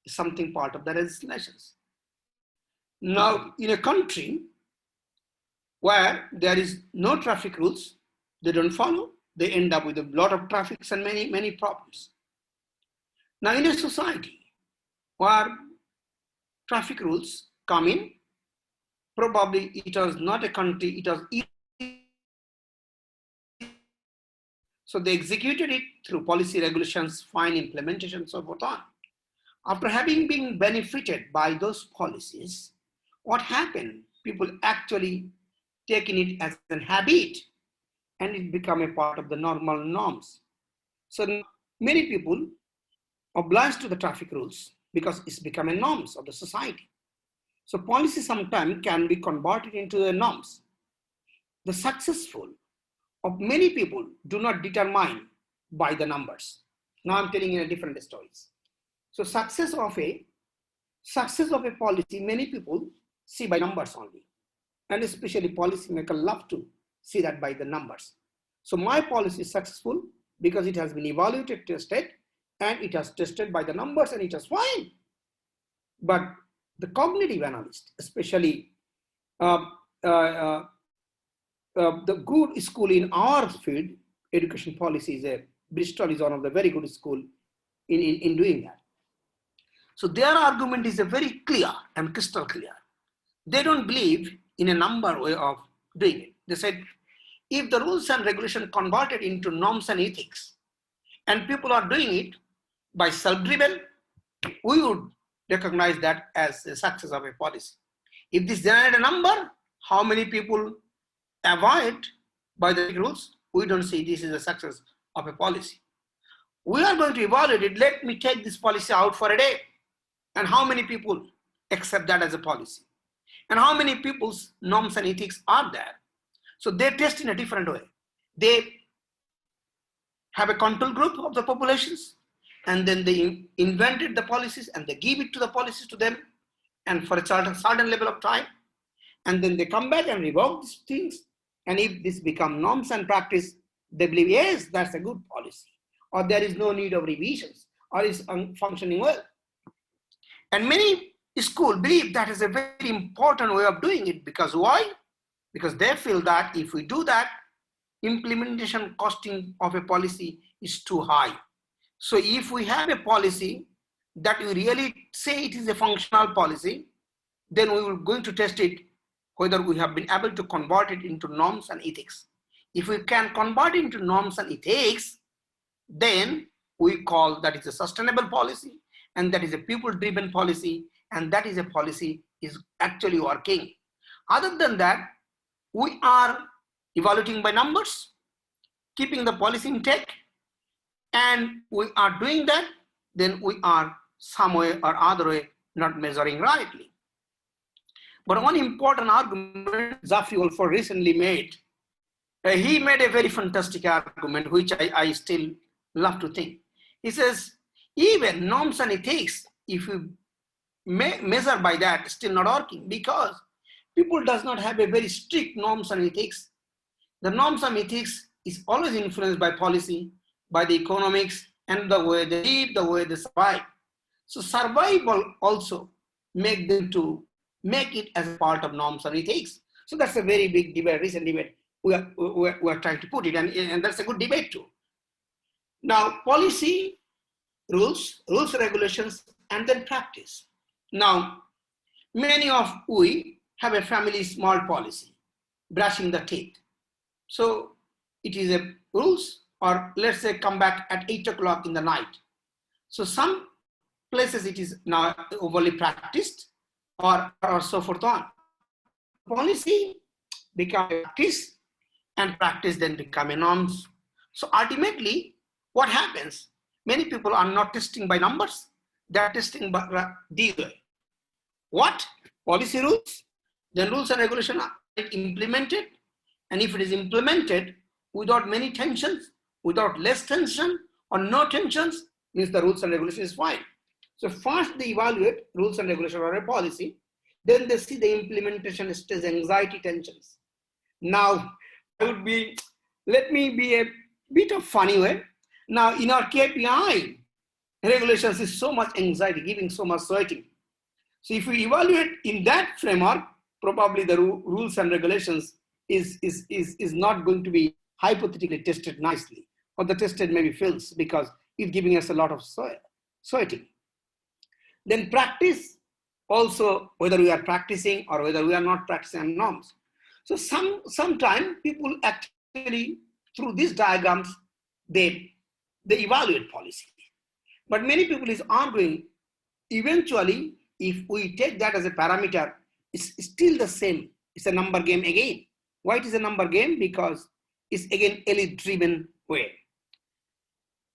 is something part of the legislations. Now, in a country where there is no traffic rules, they don't follow, they end up with a lot of traffic and many problems. Now, in a society where traffic rules come in, probably it was not a country, it was so they executed it through policy regulations, fine implementation, so forth on. After having been benefited by those policies, what happened? People actually taking it as a habit, and it become a part of the normal norms. So many people obliged to the traffic rules because it's become a norms of the society. So policy sometimes can be converted into the norms. The successful of many people do not determine by the numbers. Now I'm telling you a different stories. So success of a policy, many people see by numbers only. And especially policymakers love to see that by the numbers. So my policy is successful because it has been evaluated, tested, and it has tested by the numbers and it was fine. But the cognitive analyst, especially uh, uh, the good school in our field, education policy is Bristol is one of the very good school in doing that. So their argument is a very clear and crystal clear. They don't believe in a number way of doing it. They said, if the rules and regulation converted into norms and ethics, and people are doing it by self-driven, we would recognize that as a success of a policy. If this generate a number, how many people avoid by the rules, we don't see this is a success of a policy. We are going to evaluate it. Let me take this policy out for a day. And how many people accept that as a policy? And how many people's norms and ethics are there? So they test in a different way. They have a control group of the populations, and then they invented the policies and they give it to the policies to them and for a certain level of time. And then they come back and revoke these things. And if this become norms and practice, they believe, yes, that's a good policy, or there is no need of revisions, or is functioning well. And many schools believe that is a very important way of doing it. Because why? Because they feel that if we do that, implementation costing of a policy is too high. So if we have a policy that we really say it is a functional policy, then we will going to test it whether we have been able to convert it into norms and ethics. If we can convert it into norms and ethics, then we call that is a sustainable policy, and that is a people-driven policy, and that is a policy is actually working. Other than that, we are evaluating by numbers, keeping the policy intact, and we are doing that, then we are some way or other way not measuring rightly. But one important argument Zafri Wolford recently made, he made a very fantastic argument, which I still love to think. He says, even norms and ethics, if you measure by that, still not working, because people does not have a very strict norms and ethics. The norms and ethics is always influenced by policy, by the economics, and the way they live, the way they survive. So survival also make them to make it as a part of norms and ethics. So that's a very big debate, recent debate we are trying to put it, and that's a good debate too. Now, policy, rules, regulations, and then practice. Now, many of we have a family small policy, brushing the teeth. So it is a rules, or let's say come back at 8 o'clock in the night. So some places it is now overly practiced, or so forth on. Policy become a practice, and practice then become a norms. So ultimately, what happens? Many people are not testing by numbers, they are testing by these way. What? Policy rules, then rules and regulations are implemented, and if it is implemented without many tensions, without less tension or no tensions, means the rules and regulations is fine. So first they evaluate rules and regulations or a policy, then they see the implementation stress, anxiety, tensions. Now, let me be a bit of funny way. Now in our KPI, regulations is so much anxiety, giving so much sweating. So if we evaluate in that framework, probably the rules and regulations is not going to be hypothetically tested nicely, or the tested maybe fails because it's giving us a lot of sweating. Then practice also, whether we are practicing or whether we are not practicing norms. So sometimes people actually, through these diagrams, they evaluate policy. But many people is arguing, eventually, if we take that as a parameter, it's still the same. It's a number game again. Why it is a number game? Because it's again elite-driven way.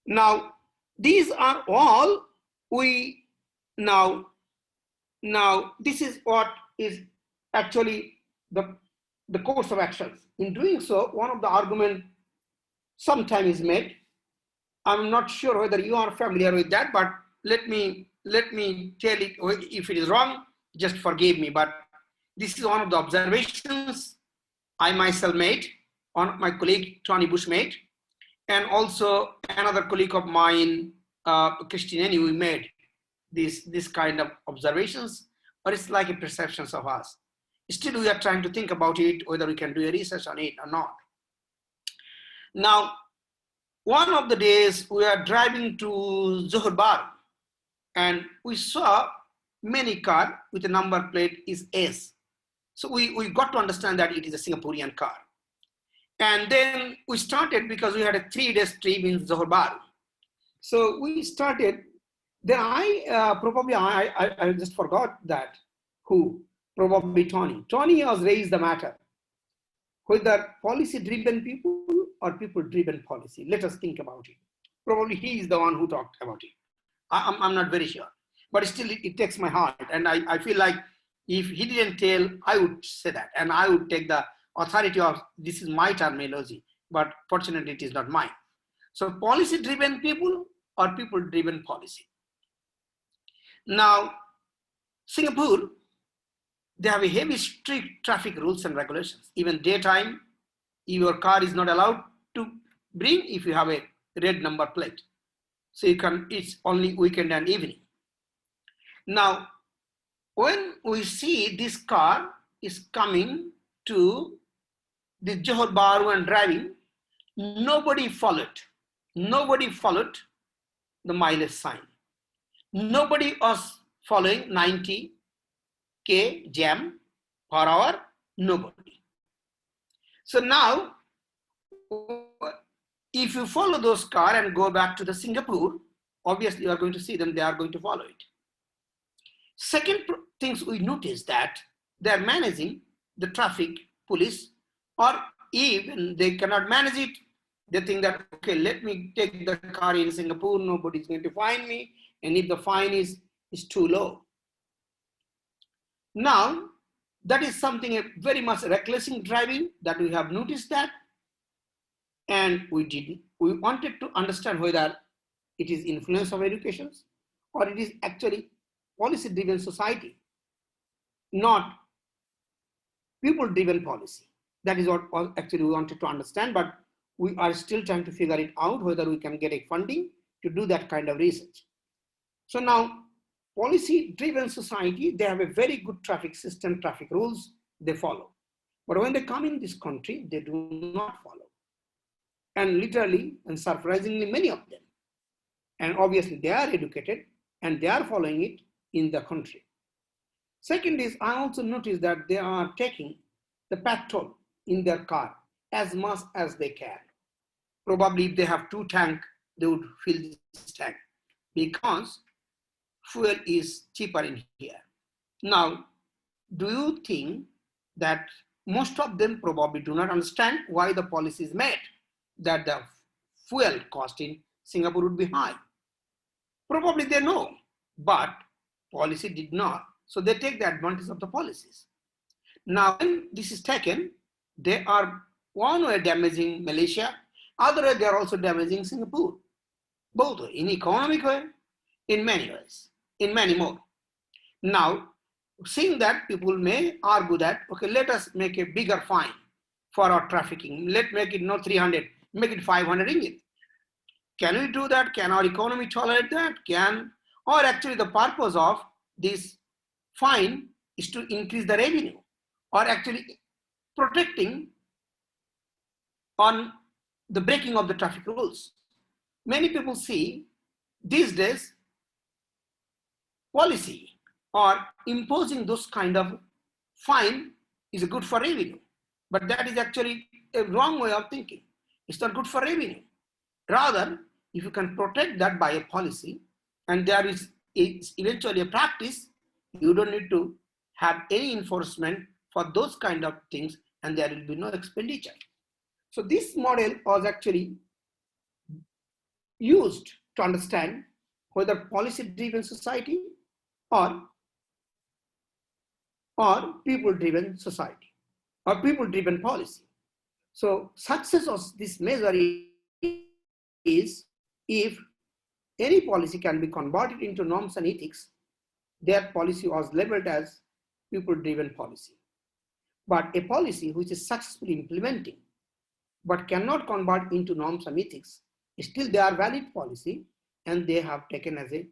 Now, these are all we now this is what is actually the course of actions. In doing so, one of the arguments sometimes is made. I'm not sure whether you are familiar with that, but let me tell it. If it is wrong, just forgive me. But this is one of the observations I myself made. my colleague Tony Bushmate, and also another colleague of mine, Christianini, we made this kind of observations, but it's like a perceptions of us. Still, we are trying to think about it, whether we can do a research on it or not. Now, one of the days we are driving to Johor Bahru, and we saw many car with the number plate is S. So we got to understand that it is a Singaporean car. And then we started, because we had a 3-day trip in Johor Bahru. So we started, then I just forgot that, who, probably Tony. Tony has raised the matter, whether policy-driven people or people-driven policy. Let us think about it. Probably he is the one who talked about it. I'm not very sure, but still it takes my heart. And I feel like if he didn't tell, I would say that. And I would take the authority of, this is my terminology, but fortunately it is not mine. So policy-driven people or people-driven policy. Now, Singapore, they have a heavy strict traffic rules and regulations. Even daytime, your car is not allowed to bring if you have a red number plate. So it's only weekend and evening. Now, when we see this car is coming to the Johor Bahru and driving, nobody followed. Nobody followed the mileage sign. Nobody was following 90 jam per hour, nobody. So now, if you follow those cars and go back to the Singapore, obviously you are going to see them, they are going to follow it. Second things we notice that they are managing the traffic police, or even they cannot manage it. They think that, okay, let me take the car in Singapore, nobody is going to fine me, and if the fine is too low. Now, that is something very much reckless in driving that we have noticed that, and we wanted to understand whether it is influence of education or it is actually policy-driven society, not people-driven policy. That is what actually we wanted to understand, but we are still trying to figure it out whether we can get a funding to do that kind of research. So now, policy-driven society, they have a very good traffic system, traffic rules, they follow. But when they come in this country, they do not follow. And literally, and surprisingly, many of them. And obviously, they are educated and they are following it in the country. Second is, I also noticed that they are taking the petrol in their car as much as they can. Probably if they have 2 tanks, they would fill this tank because fuel is cheaper in here. Now, do you think that most of them probably do not understand why the policy is made, that the fuel cost in Singapore would be high? Probably they know, but policy did not. So they take the advantage of the policies. Now, when this is taken, they are one way damaging Malaysia, other way they are also damaging Singapore. Both way, in economic way, in many ways, in many more. Now, seeing that, people may argue that, okay, let us make a bigger fine for our trafficking. Let's make it not 300, make it 500 ringgit. Can we do that? Can our economy tolerate that? Or actually the purpose of this fine is to increase the revenue, or actually protecting on the breaking of the traffic rules. Many people see these days policy or imposing those kind of fine is good for revenue, but that is actually a wrong way of thinking. It's not good for revenue. Rather, if you can protect that by a policy, and there is eventually a practice, you don't need to have any enforcement for those kind of things, and there will be no expenditure. So this model was actually used to understand whether policy-driven society or people-driven society or people-driven policy. So success of this measure is if any policy can be converted into norms and ethics, that policy was labeled as people-driven policy. But a policy which is successfully implementing but cannot convert into norms and ethics, still they are valid policy and they have taken as a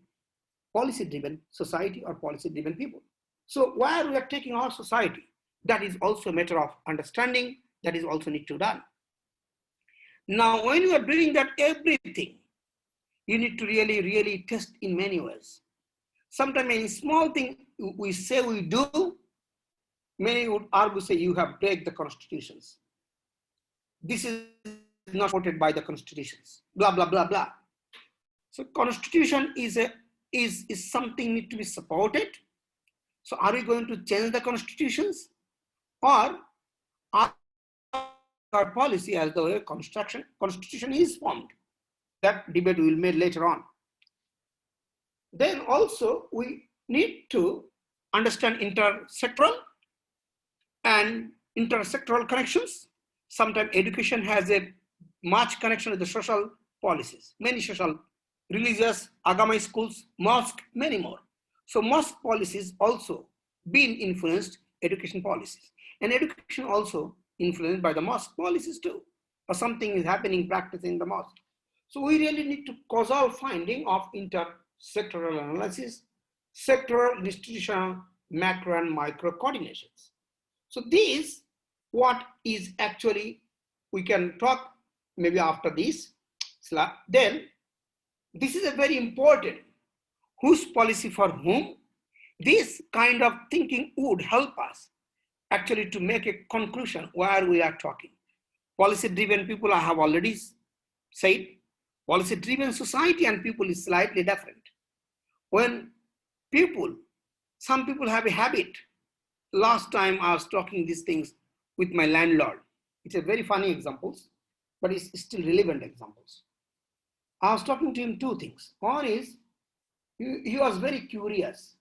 policy-driven society or policy-driven people. So where we are taking our society, that is also a matter of understanding, that is also need to be done. Now, when you are doing that everything, you need to really test in many ways. Sometimes any small thing we say we do, many would argue say you have break the constitutions. This is not supported by the constitutions, blah, blah, blah, blah. So constitution is something need to be supported. So are we going to change the constitutions, or are our policy as the way constitution is formed? That debate we will make later on. Then also we need to understand intersectoral and intersectoral connections. Sometimes education has a much connection with the social policies, many social, religious, agama schools, mosque, many more. So mosque policies also been influenced education policies, and education also influenced by the mosque policies too, or something is happening, practicing the mosque. So we really need to causal finding of intersectoral analysis, sectoral, institutional, macro and micro coordinations. So this, what is actually, we can talk maybe after this slide. Then this is a very important, whose policy for whom. This kind of thinking would help us actually to make a conclusion where we are talking. Policy-driven people, I have already said. Policy-driven society and people is slightly different. When people, some people have a habit. Last time I was talking these things with my landlord. It's a very funny examples, but it's still relevant examples. I was talking to him two things. One is, he was very curious.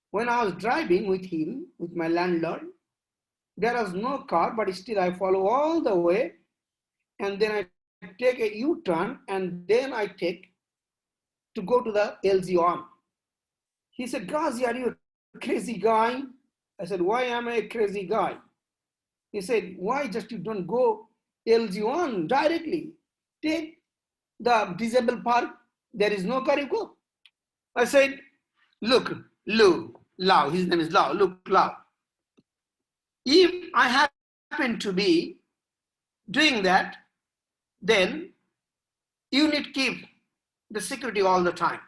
When I was driving with him, with my landlord, there was no car, but still I follow all the way, and then I take a U-turn, and then I take to go to the LZ1. He said, Gazi, are you a crazy guy? I said, why am I a crazy guy? He said, why just you don't go LZ1 directly? Take the disabled park, there is no car, you go. I said, look, Lau, his name is Lau, look, Lau. If I happen to be doing that, then you need to keep the security all the time.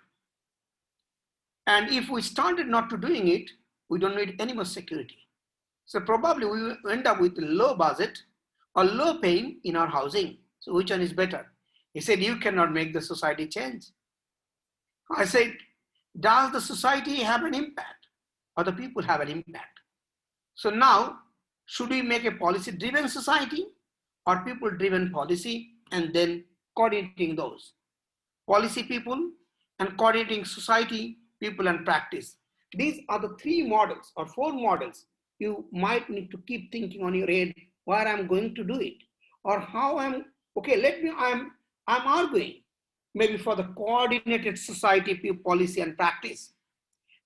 And if we started not to doing it, we don't need any more security. So probably we will end up with low budget or low paying in our housing. So which one is better? He said, you cannot make the society change. I said, does the society have an impact or the people have an impact? So now, should we make a policy-driven society or people-driven policy and then coordinating those? Policy people and coordinating society, people and practice. These are the three models or four models you might need to keep thinking on your head where I'm going to do it or how I'm, okay, I'm arguing maybe for the coordinated society, policy and practice.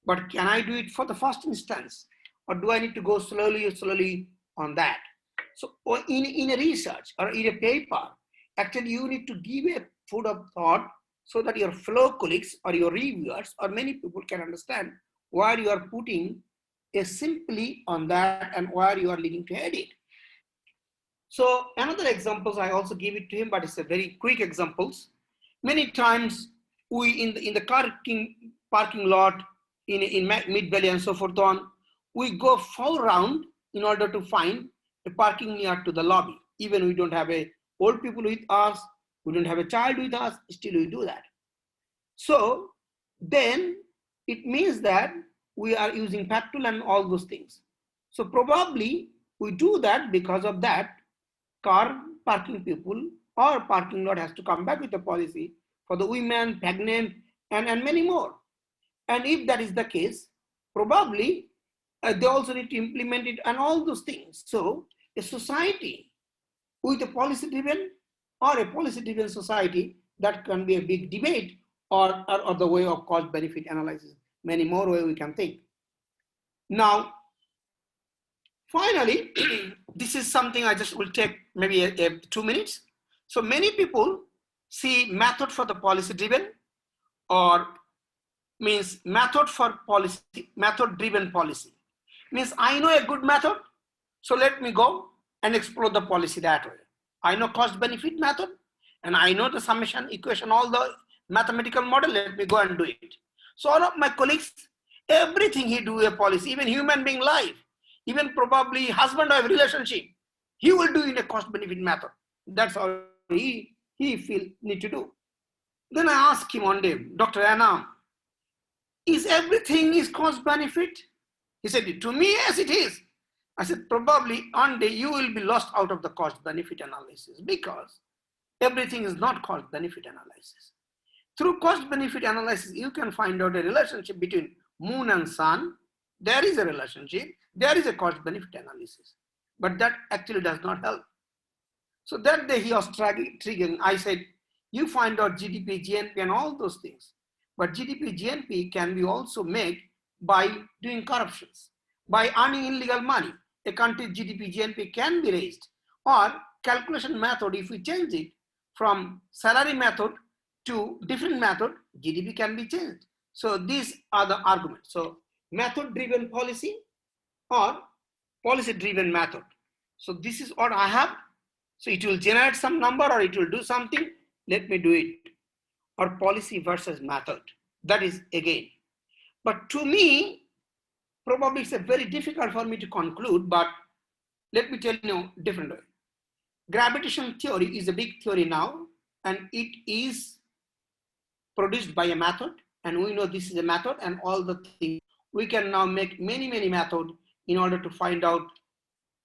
But can I do it for the first instance? Or do I need to go slowly on that? So in a research or in a paper, actually you need to give a food of thought so that your fellow colleagues or your reviewers or many people can understand where you are putting a simply on that and where you are leading to edit. So another examples, I also give it to him, but it's a very quick examples. Many times we in the parking lot in Mid Valley and so forth on, we go 4 rounds in order to find a parking near to the lobby. Even we don't have a old people with us, we don't have a child with us, still we do that. So then it means that we are using petrol and all those things. So probably we do that because of that car parking people or parking lot has to come back with a policy for the women, pregnant, and many more. And if that is the case, probably they also need to implement it and all those things. So a society with a policy-driven or a policy-driven society, that can be a big debate or the way of cost-benefit analysis. Many more ways we can think. Now, Finally, this is something I just will take maybe 2 minutes. So many people see method for the policy driven, or means method for policy, method driven policy. Means I know a good method, so let me go and explore the policy that way. I know cost benefit method, and I know the summation equation, all the mathematical model, let me go and do it. So all of my colleagues, everything he do a policy, even human being life, even probably husband wife relationship, he will do in a cost benefit method. That's how he feel need to do. Then I asked him one day, Dr. Anna, is everything is cost benefit? He said, to me, yes, it is. I said, probably one day you will be lost out of the cost benefit analysis, because everything is not cost benefit analysis. Through cost benefit analysis, you can find out a relationship between moon and sun. There is a relationship. There is a cost benefit analysis. But that actually does not help. So that day he was triggering. I said, you find out GDP, GNP, and all those things. But GDP, GNP can be also made by doing corruptions, by earning illegal money. A country's GDP, GNP can be raised. Or calculation method, if we change it from salary method to different method, GDP can be changed. So these are the arguments. So method-driven policy or policy-driven method. So this is what I have. So it will generate some number or it will do something. Let me do it. Or policy versus method. That is again. But to me, probably it's a very difficult for me to conclude, but let me tell you a different way. Gravitation theory is a big theory now, and it is produced by a method, and we know this is a method, and all the things. We can now make many methods in order to find out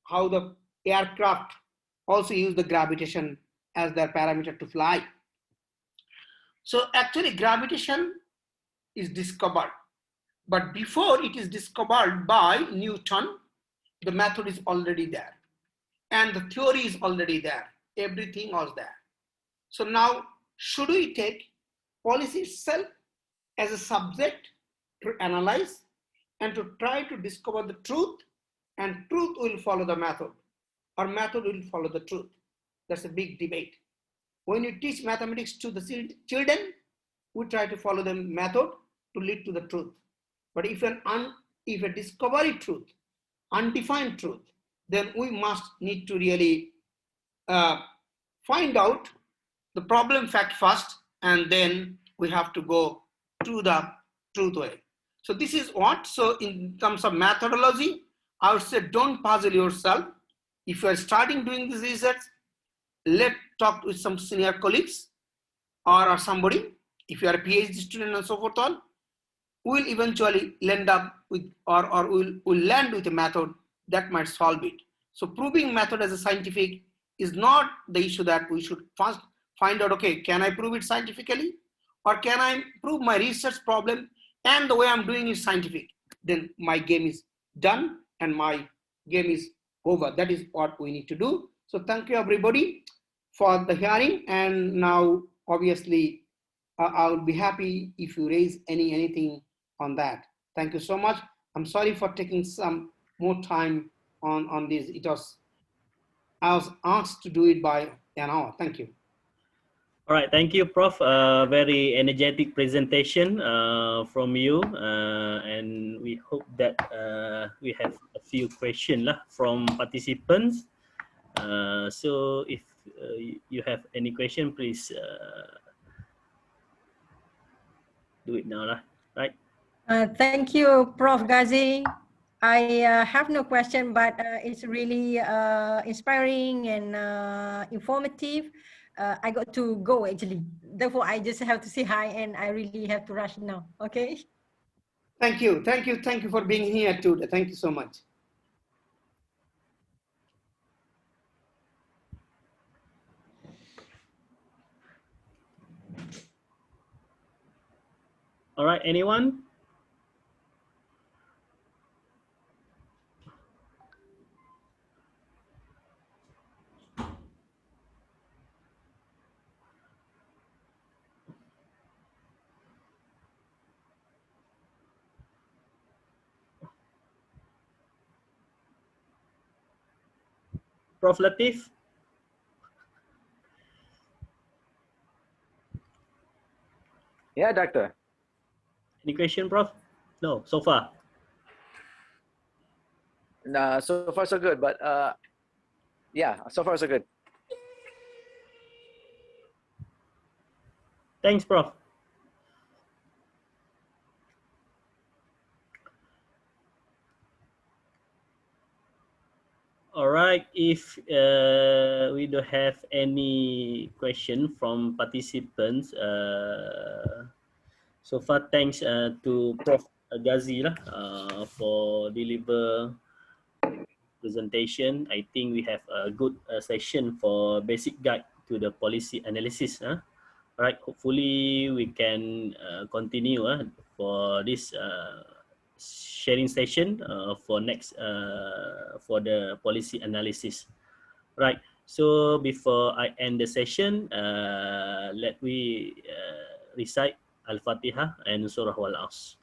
how the aircraft also use the gravitation as their parameter to fly. So actually gravitation is discovered, but before it is discovered by Newton, the method is already there and the theory is already there. Everything was there. So now should we take policy itself as a subject to analyze and to try to discover the truth, and truth will follow the method, or method will follow the truth? That's a big debate. When you teach mathematics to the children, we try to follow the method to lead to the truth. But if a discovery truth, undefined truth, then we must need to really find out the problem fact first, and then we have to go to the truth way. So this is what, so in terms of methodology, I would say don't puzzle yourself. If you are starting doing this research, let's talk with some senior colleagues or somebody. If you are a PhD student and so forth on, we'll eventually end up with, or we'll land with a method that might solve it. So proving method as a scientific is not the issue that we should first find out, okay, can I prove it scientifically? Or can I prove my research problem and the way I'm doing is scientific? Then my game is done and my game is over. That is what we need to do. So thank you everybody for the hearing. And now obviously I would be happy if you raise anything on that. Thank you so much. I'm sorry for taking some more time on this. I was asked to do it by an hour. Thank you. All right, thank you, Prof. Very energetic presentation from you, and we hope that we have a few questions from participants. So if you have any question, please do it now, right? Thank you, Prof. Gazi. I have no question, but it's really inspiring and informative. I got to go actually. Therefore, I just have to say hi and I really have to rush now. Okay. Thank you. Thank you. Thank you for being here today. Thank you so much. All right, anyone? Prof. Latif? Yeah, doctor. Any question, Prof? No, so far. Nah, so far so good, but yeah, so far so good. Thanks, Prof. All right, if we don't have any question from participants, so far thanks to Prof. Gazi lah, for deliver presentation. I think we have a good session for basic guide to the policy analysis. All right, hopefully we can continue for this sharing session for next for the policy analysis. Right. So before I end the session, let me recite Al-Fatihah and Surah Wal-As.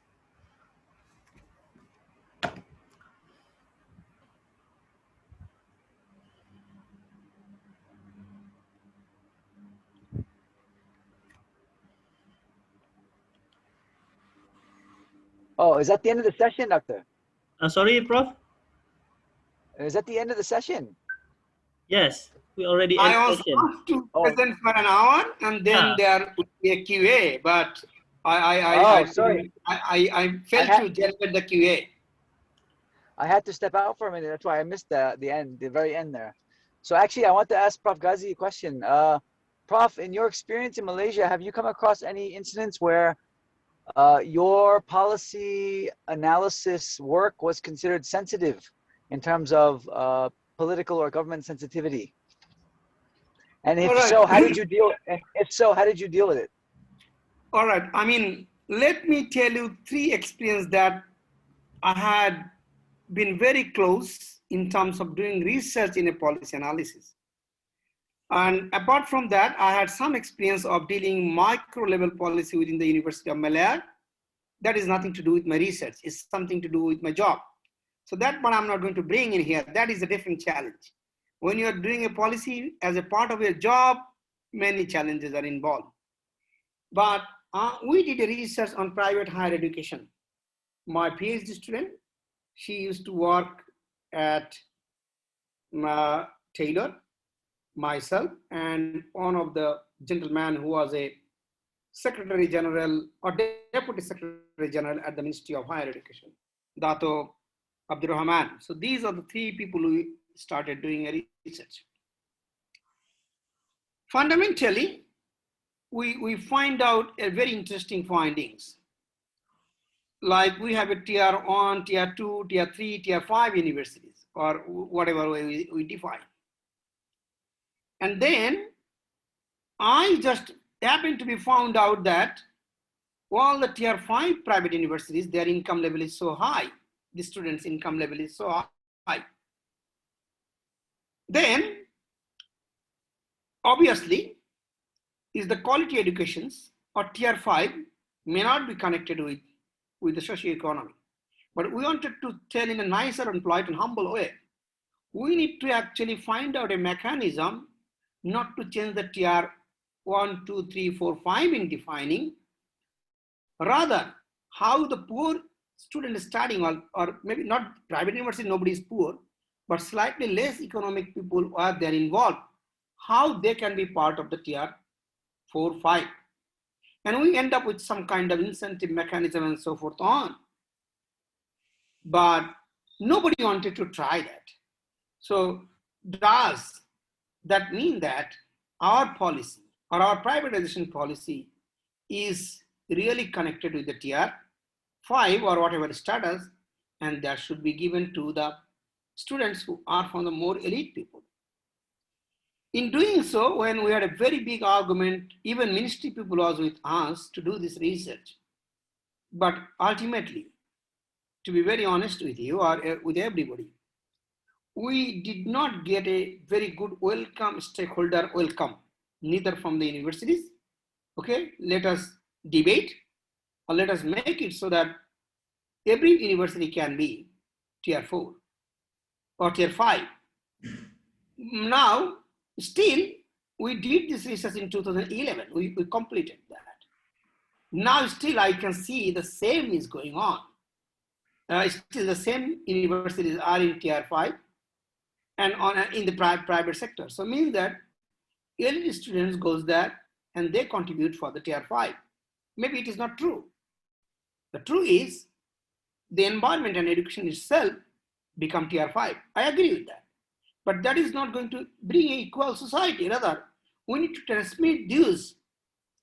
Oh, is that the end of the session, doctor? Sorry, Prof? Is that the end of the session? Yes, we already I end was session. asked to present for an hour, and then there would be a QA, but sorry. I failed to generate the QA. I had to step out for a minute. That's why I missed the end, the very end there. So actually, I want to ask Prof. Gazi a question. Prof, in your experience in Malaysia, have you come across any incidents where your policy analysis work was considered sensitive in terms of political or government sensitivity? And if so, how did you deal? And if so, how did you deal with it? All right. I mean, let me tell you 3 experiences that I had been very close in terms of doing research in a policy analysis. And apart from that, I had some experience of dealing micro level policy within the University of Malaya. That is nothing to do with my research. It's something to do with my job. So that one I'm not going to bring in here. That is a different challenge. When you're doing a policy as a part of your job, many challenges are involved. But we did a research on private higher education. My PhD student, she used to work at Taylor, myself, and one of the gentleman who was a Secretary General or Deputy Secretary General at the Ministry of Higher Education, Dato Abdur Rahman. So these are the 3 people who started doing a research. Fundamentally, we find out a very interesting findings. Like we have a tier 1, tier 2, tier 3, tier 5 universities, or whatever way we define. And then I just happened to be found out that all the tier 5 private universities, their income level is so high. The students' income level is so high. Then, obviously, is the quality educations or tier 5 may not be connected with the socio-economy. But we wanted to tell in a nicer and polite and humble way. We need to actually find out a mechanism not to change the tier 1, 2, 3, 4, 5 in defining, rather how the poor student is studying, or maybe not private university, nobody is poor, but slightly less economic people who are there involved, how they can be part of the tier 4, 5. And we end up with some kind of incentive mechanism and so forth on. But nobody wanted to try that. So does that mean that our policy or our privatization policy is really connected with the tier 5 or whatever status, and that should be given to the students who are from the more elite people? In doing so, when we had a very big argument, even ministry people was with us to do this research. But ultimately, to be very honest with you or with everybody, we did not get a very good stakeholder welcome, neither from the universities. Okay, let us debate, or let us make it so that every university can be tier 4 or tier 5. Now, still, we did this research in 2011. We completed that. Now, still, I can see the same is going on. Still, the same universities are in Tier 5 and in the private sector. So, means that elite students goes there and they contribute for the Tier 5. Maybe it is not true. The truth is, the environment and education itself become Tier 5. I agree with that. But that is not going to bring an equal society. Rather, we need to transmit these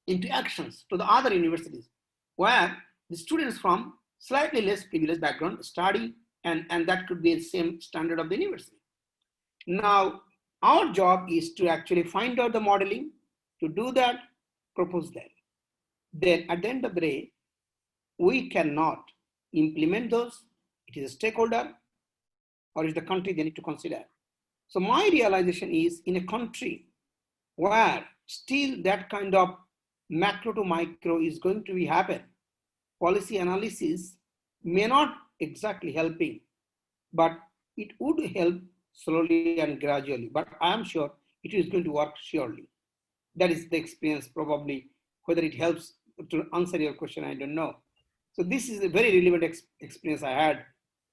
into actions to the other universities where the students from slightly less privileged background study, and that could be the same standard of the university. Now, our job is to actually find out the modeling, to do that, propose that. Then at the end of the day, we cannot implement those. It is a stakeholder or is the country they need to consider. So my realization is, in a country where still that kind of macro to micro is going to be happen, policy analysis may not exactly helping, but it would help slowly and gradually. But I am sure it is going to work surely. That is the experience probably. Whether it helps to answer your question, I don't know. So this is a very relevant experience I had.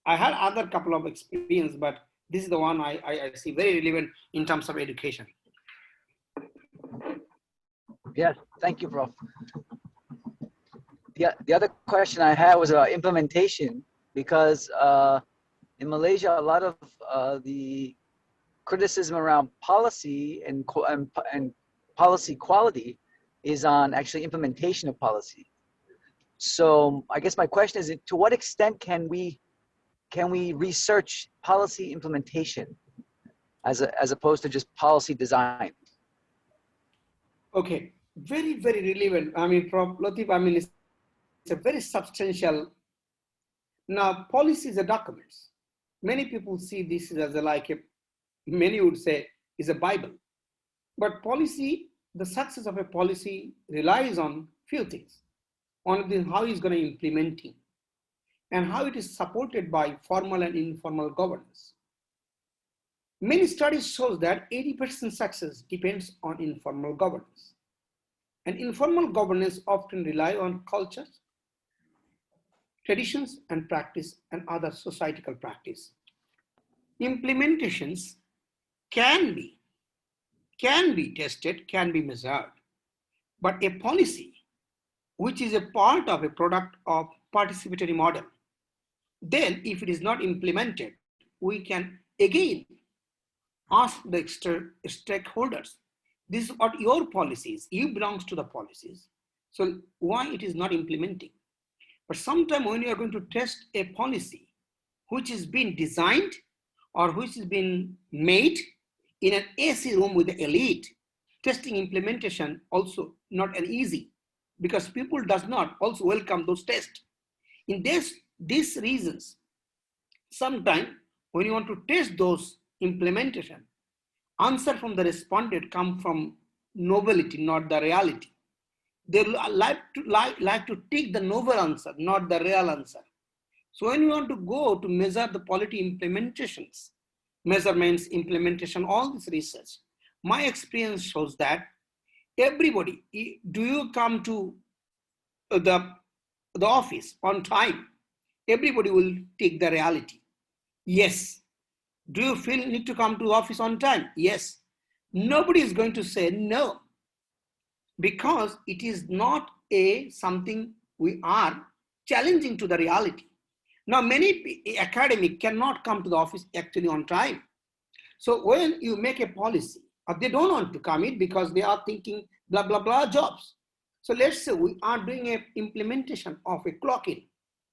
I had other couple of experience, but this is the one I see very relevant in terms of education. Yes, thank you, Prof. The other question I had was about implementation, because in Malaysia, a lot of the criticism around policy and policy quality is on actually implementation of policy. So I guess my question is, to what extent can we research policy implementation as opposed to just policy design? Okay, very, very relevant. I mean, Prof. Latif, I mean, it's a very substantial. Now, policy is a documents. Many people see this as many would say, is a Bible. But policy, the success of a policy relies on few things. One of them, how it's going to implement it, and how it is supported by formal and informal governance. Many studies show that 80% success depends on informal governance. And informal governance often rely on cultures, traditions and practice, and other societal practice. Implementations can be tested, can be measured, but a policy which is a part of a product of participatory model, then if it is not implemented, we can again ask the stakeholders, this is what your policies, you belongs to the policies, so why it is not implementing? But sometimes when you are going to test a policy which is being designed or which has been made in an AC room with the elite, testing implementation also not an easy, because people does not also welcome those tests. In these reasons, sometimes when you want to test those implementation, answer from the respondent come from novelty, not the reality. They like to take the novel answer, not the real answer. So when you want to go to measure the policy implementations, measurements, implementation, all this research, my experience shows that everybody, do you come to the office on time? Everybody will take the reality. Yes. Do you feel need to come to the office on time? Yes. Nobody is going to say no, because it is not something we are challenging to the reality. Now, many academics cannot come to the office actually on time. So when you make a policy, or they don't want to come in because they are thinking blah, blah, blah jobs. So let's say we are doing an implementation of a clock-in.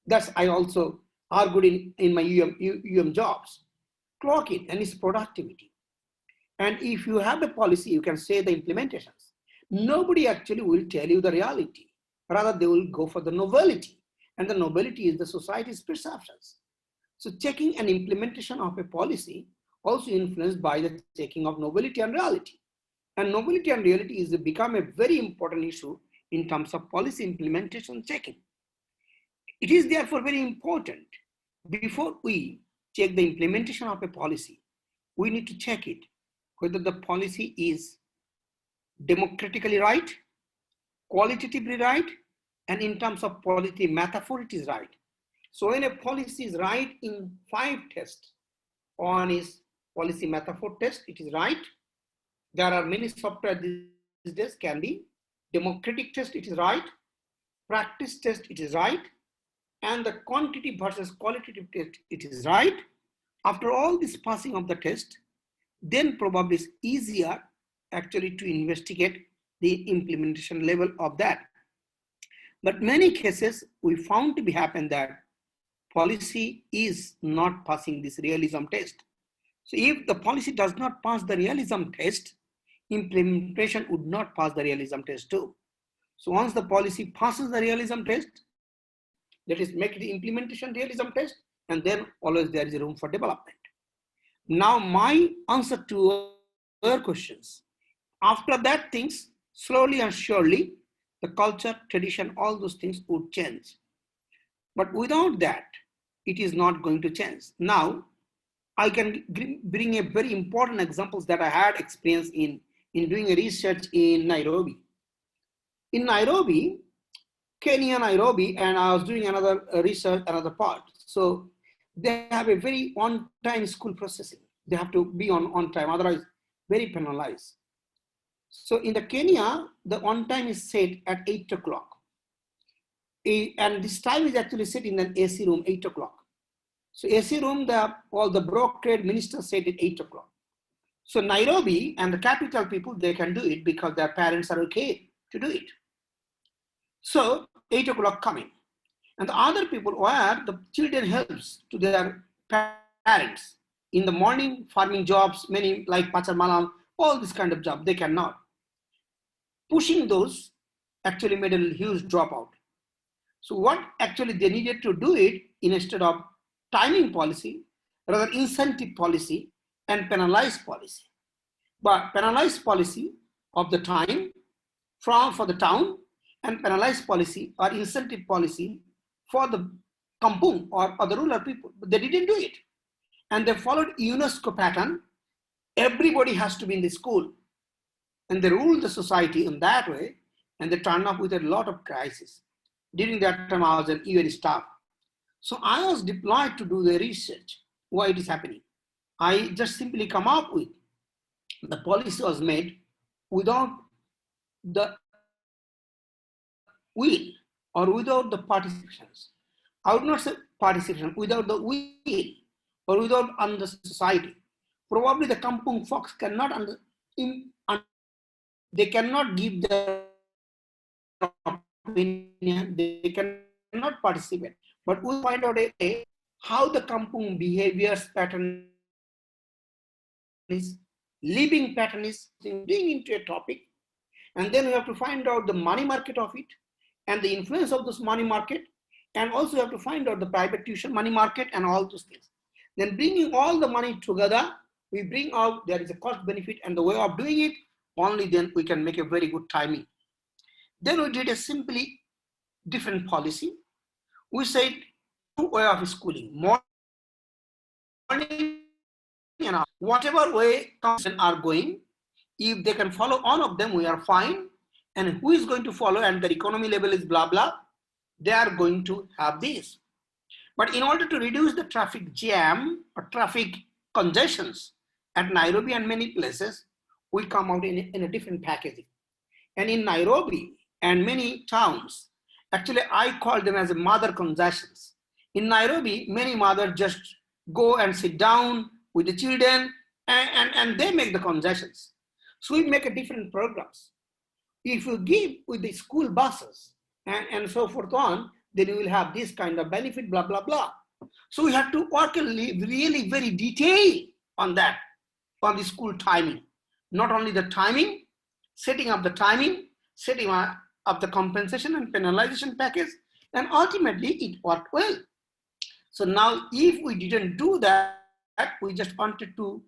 That's I also argued in my UM jobs. Clock-in and its productivity. And if you have a policy, you can say the implementations. Nobody actually will tell you the reality. Rather, they will go for the novelty. And the novelty is the society's perceptions. So checking an implementation of a policy also influenced by the checking of novelty and reality. And novelty and reality is become a very important issue in terms of policy implementation checking. It is therefore very important, before we check the implementation of a policy, we need to check it. whether the policy is democratically right, qualitatively right, and in terms of policy metaphor, it is right. So when a policy is right in 5 tests, one is policy metaphor test, it is right. There are many software these days can be. Democratic test, it is right. Practice test, it is right. And the quantitative versus qualitative test, it is right. After all this passing of the test, then probably it's easier actually to investigate the implementation level of that. But many cases we found to be happen that policy is not passing this realism test. So if the policy does not pass the realism test, implementation would not pass the realism test too. So once the policy passes the realism test, that is make the implementation realism test, and then always there is room for development. Now my answer to your questions, after that things, slowly and surely, the culture, tradition, all those things would change. But without that, it is not going to change. Now, I can bring a very important examples that I had experience in doing a research in Nairobi. In Nairobi, Kenya, Nairobi, and I was doing another research, another part. So they have a very on-time school processing. They have to be on time, otherwise very penalized. So in the Kenya, the on time is set at 8 o'clock. And this time is actually set in an AC room, 8 o'clock. So AC room, all the brocade ministers said at 8 o'clock. So Nairobi and the capital people, they can do it because their parents are okay to do it. So 8 o'clock coming. And the other people where the children helps to their parents. In the morning, farming jobs, many like Pachar Malam, all this kind of job, they cannot. Pushing those actually made a huge dropout. So what actually they needed to do it instead of timing policy, rather incentive policy and penalized policy. But penalized policy of the time for the town and penalized policy or incentive policy for the kampung or the rural people. But they didn't do it. And they followed UNESCO pattern. Everybody has to be in the school. And they ruled the society in that way. And they turned up with a lot of crisis. During that time, I was an UN staff. So I was deployed to do the research, why it is happening. I just simply come up with the policy was made without the will or without the participations. I would not say participation, without the will or without under society. Probably the kampung folks cannot they cannot give their opinion, they cannot participate. But we find out how the kampung behaviors pattern is, living pattern is being into a topic. And then we have to find out the money market of it and the influence of this money market. And also you have to find out the private tuition money market and all those things. Then bringing all the money together, we bring out there is a cost benefit and the way of doing it, only then we can make a very good timing. Then we did a simply different policy. We said 2 ways of schooling, morning and whatever way are going, if they can follow all of them, we are fine. And who is going to follow and the economy level is blah, blah, they are going to have this. But in order to reduce the traffic jam or traffic congestions at Nairobi and many places, we come out in a different packaging. And in Nairobi and many towns, actually I call them as a mother congestions. In Nairobi, many mothers just go and sit down with the children and they make the congestions. So we make a different programs. If you give with the school buses and so forth on, then you will have this kind of benefit, blah, blah, blah. So we have to work really very detailed on that, on the school timing. Not only the timing, setting up the timing, setting up the compensation and penalization package, and ultimately it worked well. So now if we didn't do that, we just wanted to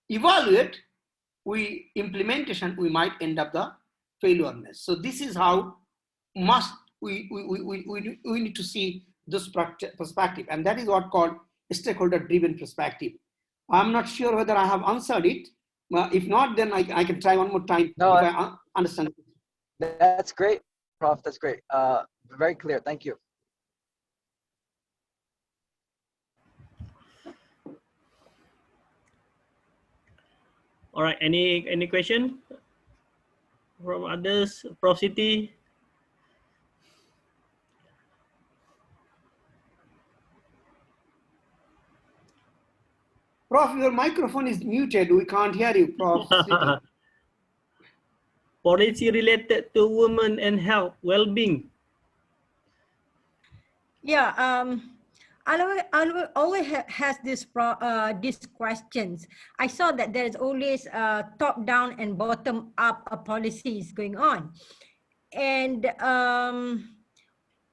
evaluate, implementation, we might end up the failureness. So this is how we need to see this perspective, and that is what called stakeholder driven perspective. I'm not sure whether I have answered it, If not, then I can try one more time No, if I understand. that's great, Prof. That's great. Very clear. Thank you. All right. Any question from others? Prof Siti? Prof, your microphone is muted. We can't hear you, Prof. Policy related to women and health, well-being. Yeah, always has this these questions. I saw that there is always top-down and bottom-up policies going on, and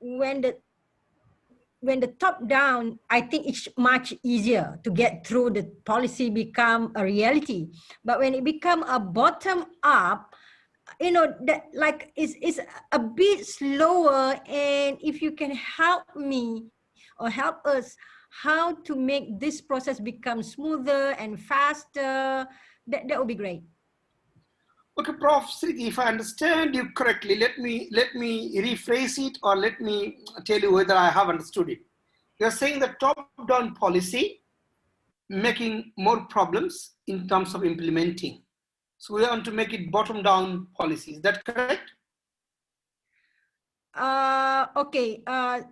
when the top-down, I think it's much easier to get through the policy become a reality. But when it become a bottom-up, you know, that like is a bit slower. And if you can help me or help us how to make this process become smoother and faster, that would be great. Okay, Prof. Siti, if I understand you correctly, let me rephrase it, or let me tell you whether I have understood it. You're saying the top-down policy making more problems in terms of implementing. So we want to make it bottom-down policy. Is that correct? Okay.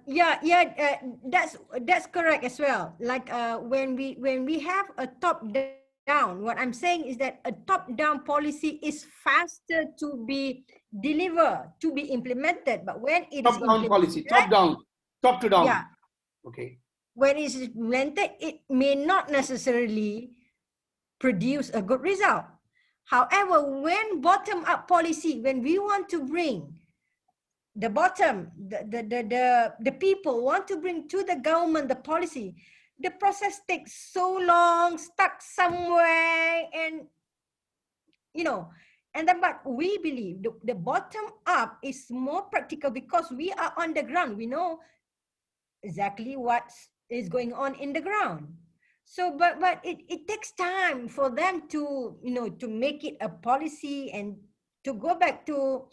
Yeah. That's correct as well. Like when we have a top-down, what I'm saying is that a top-down policy is faster to be delivered, to be implemented. But when it is top-down policy, top-down, top-to-down. Yeah. Okay. When it's implemented, it may not necessarily produce a good result. However, when bottom-up policy, when we want to bring the bottom, the people want to bring to the government the policy, the process takes so long, stuck somewhere, and you know, and then but we believe the bottom up is more practical because we are on the ground. We know exactly what is going on in the ground. So, but it takes time for them to, you know, to make it a policy and to go back to,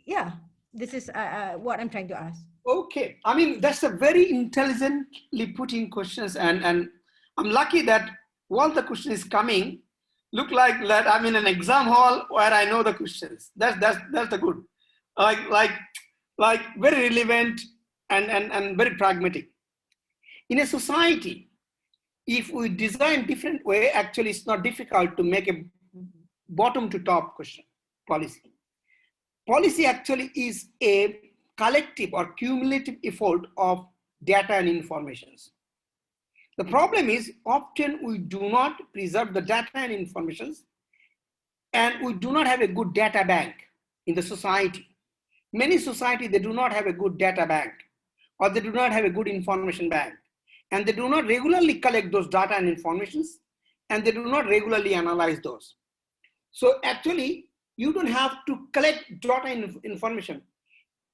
yeah, this is what I'm trying to ask. Okay, I mean, that's a very intelligently put in questions, and I'm lucky that while the question is coming, look like that I'm in an exam hall where I know the questions. That's the good, like very relevant and very pragmatic. In a society, if we design different way, actually it's not difficult to make a bottom to top question policy. Policy actually is a collective or cumulative effort of data and informations. The problem is often we do not preserve the data and informations, and we do not have a good data bank in the society. Many societies, they do not have a good data bank, or they do not have a good information bank, and they do not regularly collect those data and informations, and they do not regularly analyze those. So actually, you don't have to collect data and information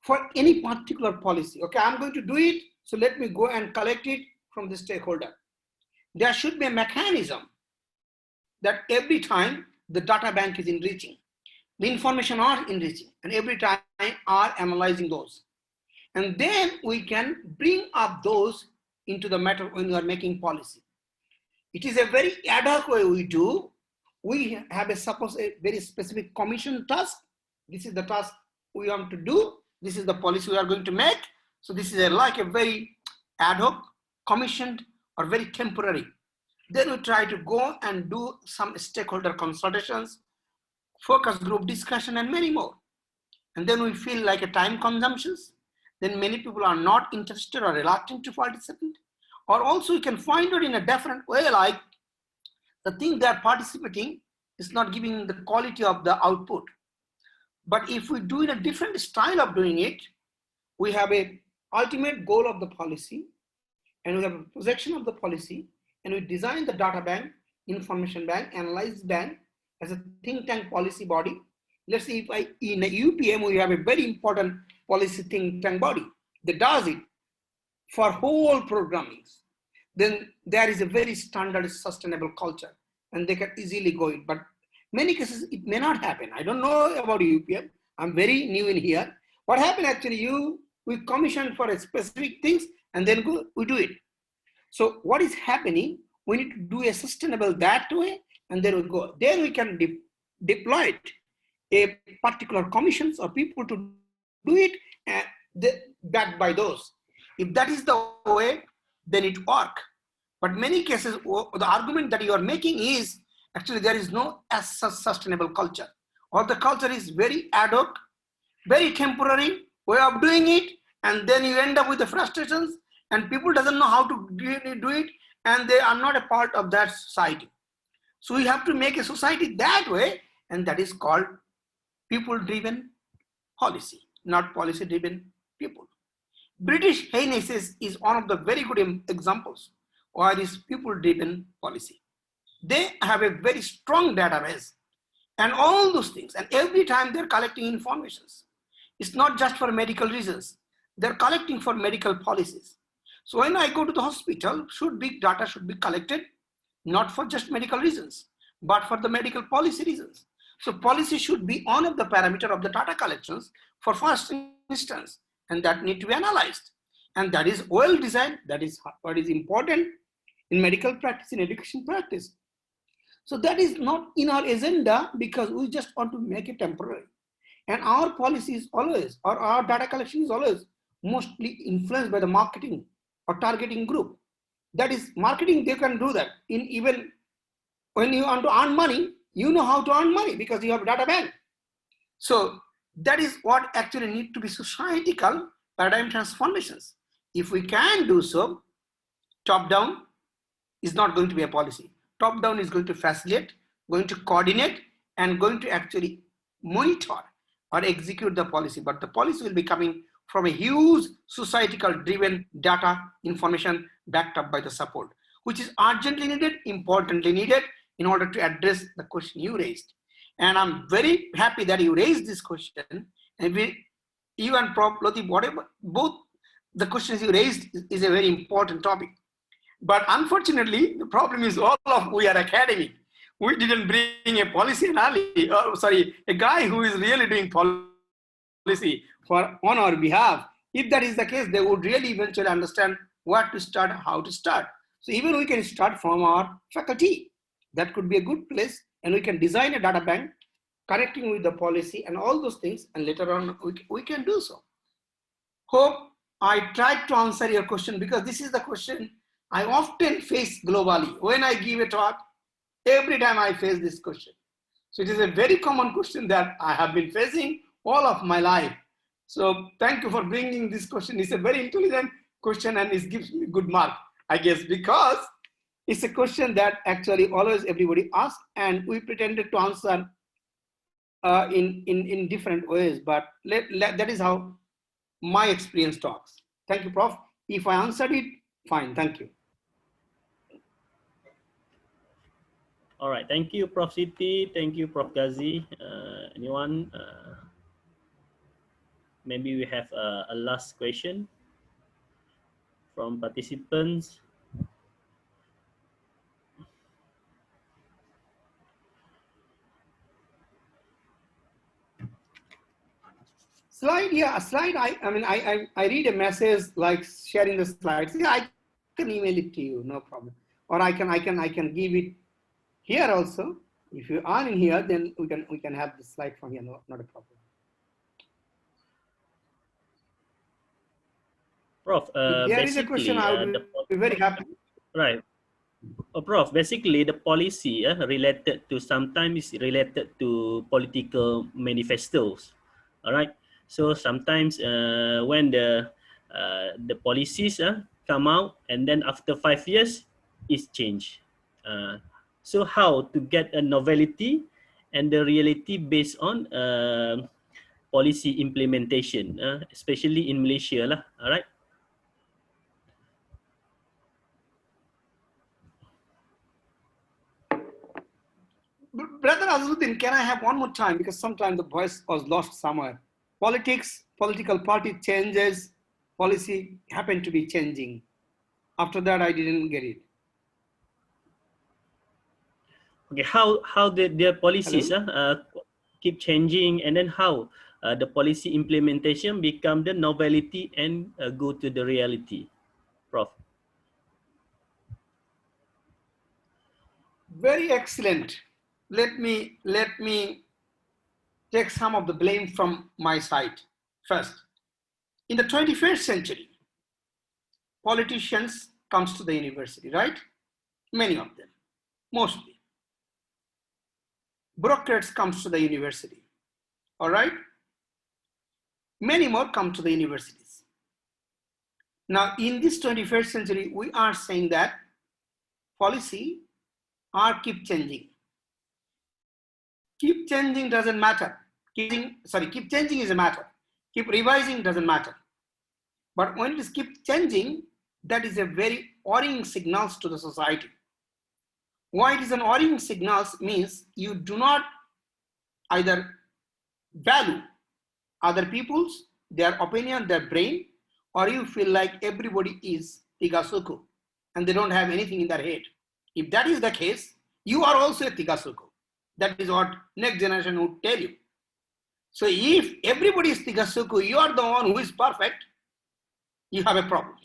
for any particular policy. Okay, I'm going to do it, so let me go and collect it from the stakeholder. There should be a mechanism that every time the data bank is enriching, the information are enriching, and every time are analyzing those. And then we can bring up those into the matter when we are making policy. It is a very ad hoc way we do. We have a very specific commission task. This is the task we want to do. This is the policy we are going to make. So this is like a very ad hoc, commissioned, or very temporary. Then we try to go and do some stakeholder consultations, focus group discussion, and many more. And then we feel like a time consumptions. Then many people are not interested or reluctant to participate. Or also you can find it in a different way, like the thing they are participating is not giving the quality of the output. But if we do in a different style of doing it, we have a ultimate goal of the policy, and we have a projection of the policy, and we design the data bank, information bank, analysis bank as a think tank policy body. Let's see if in a UPM, we have a very important policy think tank body that does it for whole programming. Then there is a very standard sustainable culture, and they can easily go it. But Many cases, it may not happen. I don't know about UPM. I'm very new in here. What happened actually, we commission for a specific things and then we do it. So what is happening, we need to do a sustainable that way, and then we go. Then we can deploy it, a particular commissions or people to do it, and backed by those. If that is the way, then it work. But many cases, the argument that you are making is actually there is no as sustainable culture, or the culture is very ad hoc, very temporary way of doing it, and then you end up with the frustrations, and people doesn't know how to do it, and they are not a part of that society. So we have to make a society that way, and that is called people-driven policy, not policy-driven people. British Haynes is one of the very good examples of this people-driven policy. They have a very strong database and all those things, and every time they're collecting informations. It's not just for medical reasons. They're collecting for medical policies. So when I go to the hospital, big data should be collected, not for just medical reasons, but for the medical policy reasons. So policy should be one of the parameter of the data collections for first instance, and that need to be analyzed. And that is well designed. That is what is important in medical practice, in education practice. So that is not in our agenda because we just want to make it temporary. And our policy is always, or our data collection is always mostly influenced by the marketing or targeting group. That is marketing, they can do that. In even when you want to earn money, you know how to earn money because you have a data bank. So that is what actually need to be societal paradigm transformations. If we can do so, top down is not going to be a policy. Top down is going to facilitate, going to coordinate, and going to actually monitor or execute the policy. But the policy will be coming from a huge societal driven data information backed up by the support, which is urgently needed, importantly needed in order to address the question you raised. And I'm very happy that you raised this question. And you and Prof. Lotip, whatever, both the questions you raised is a very important topic. But unfortunately, the problem is we are academic. We didn't bring a policy analyst, a guy who is really doing policy on our behalf. If that is the case, they would really eventually understand what to start, how to start. So even we can start from our faculty. That could be a good place, and we can design a data bank connecting with the policy and all those things, and later on we can do so. Hope I tried to answer your question, because this is the question I often face globally. When I give a talk, every time I face this question. So it is a very common question that I have been facing all of my life. So thank you for bringing this question. It's a very intelligent question, and it gives me good mark, I guess, because it's a question that actually always everybody asks, and we pretended to answer in different ways, but that is how my experience talks. Thank you, Prof. If I answered it, fine, thank you. All right, thank you, Prof. Siti. Thank you, Prof. Gazi. Anyone? Maybe we have a last question from participants. Slide, yeah, a slide. I read a message like sharing the slides. Yeah, I can email it to you, no problem. Or I can give it here also. If you are in here, then we can have the slide from here. No, not a problem. Prof, there is a question, I would be very happy. Right. Prof, basically the policy related to, sometimes related to political manifestos. All right. So sometimes when the policies come out, and then after 5 years, it's changed. So how to get a novelty and the reality based on policy implementation, especially in Malaysia lah. All right. Brother Aizuddin, can I have one more time? Because sometimes the voice was lost somewhere. Politics, political party changes, policy happened to be changing. After that, I didn't get it. Okay, how their policies Hello? keep changing, and then how the policy implementation become the novelty and go to the reality, Prof. Very excellent. Let me take some of the blame from my side first. In the 21st century, politicians comes to the university, right? Many of them, mostly. Bureaucrats comes to the university, all right? Many more come to the universities. Now, in this 21st century, we are saying that policy are keep changing. Keep changing doesn't matter. Keep changing is a matter. Keep revising doesn't matter. But when it is keep changing, that is a very worrying signals to the society. Why it is an worrying signals means you do not either value other people's, their opinion, their brain, or you feel like everybody is Tigasuku and they don't have anything in their head. If that is the case, you are also a Tigasuku. That is what next generation would tell you. So if everybody is Tigasuku, you are the one who is perfect, you have a problem.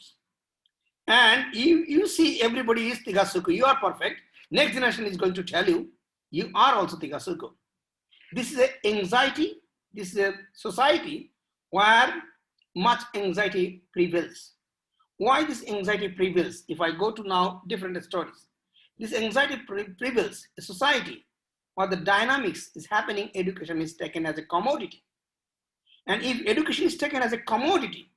And if you see everybody is Tigasuku, you are perfect, next generation is going to tell you, you are also Tigasuku. This is an anxiety, this is a society where much anxiety prevails. Why this anxiety prevails? If I go to now different stories, this anxiety prevails a society where the dynamics is happening, education is taken as a commodity. And if education is taken as a commodity,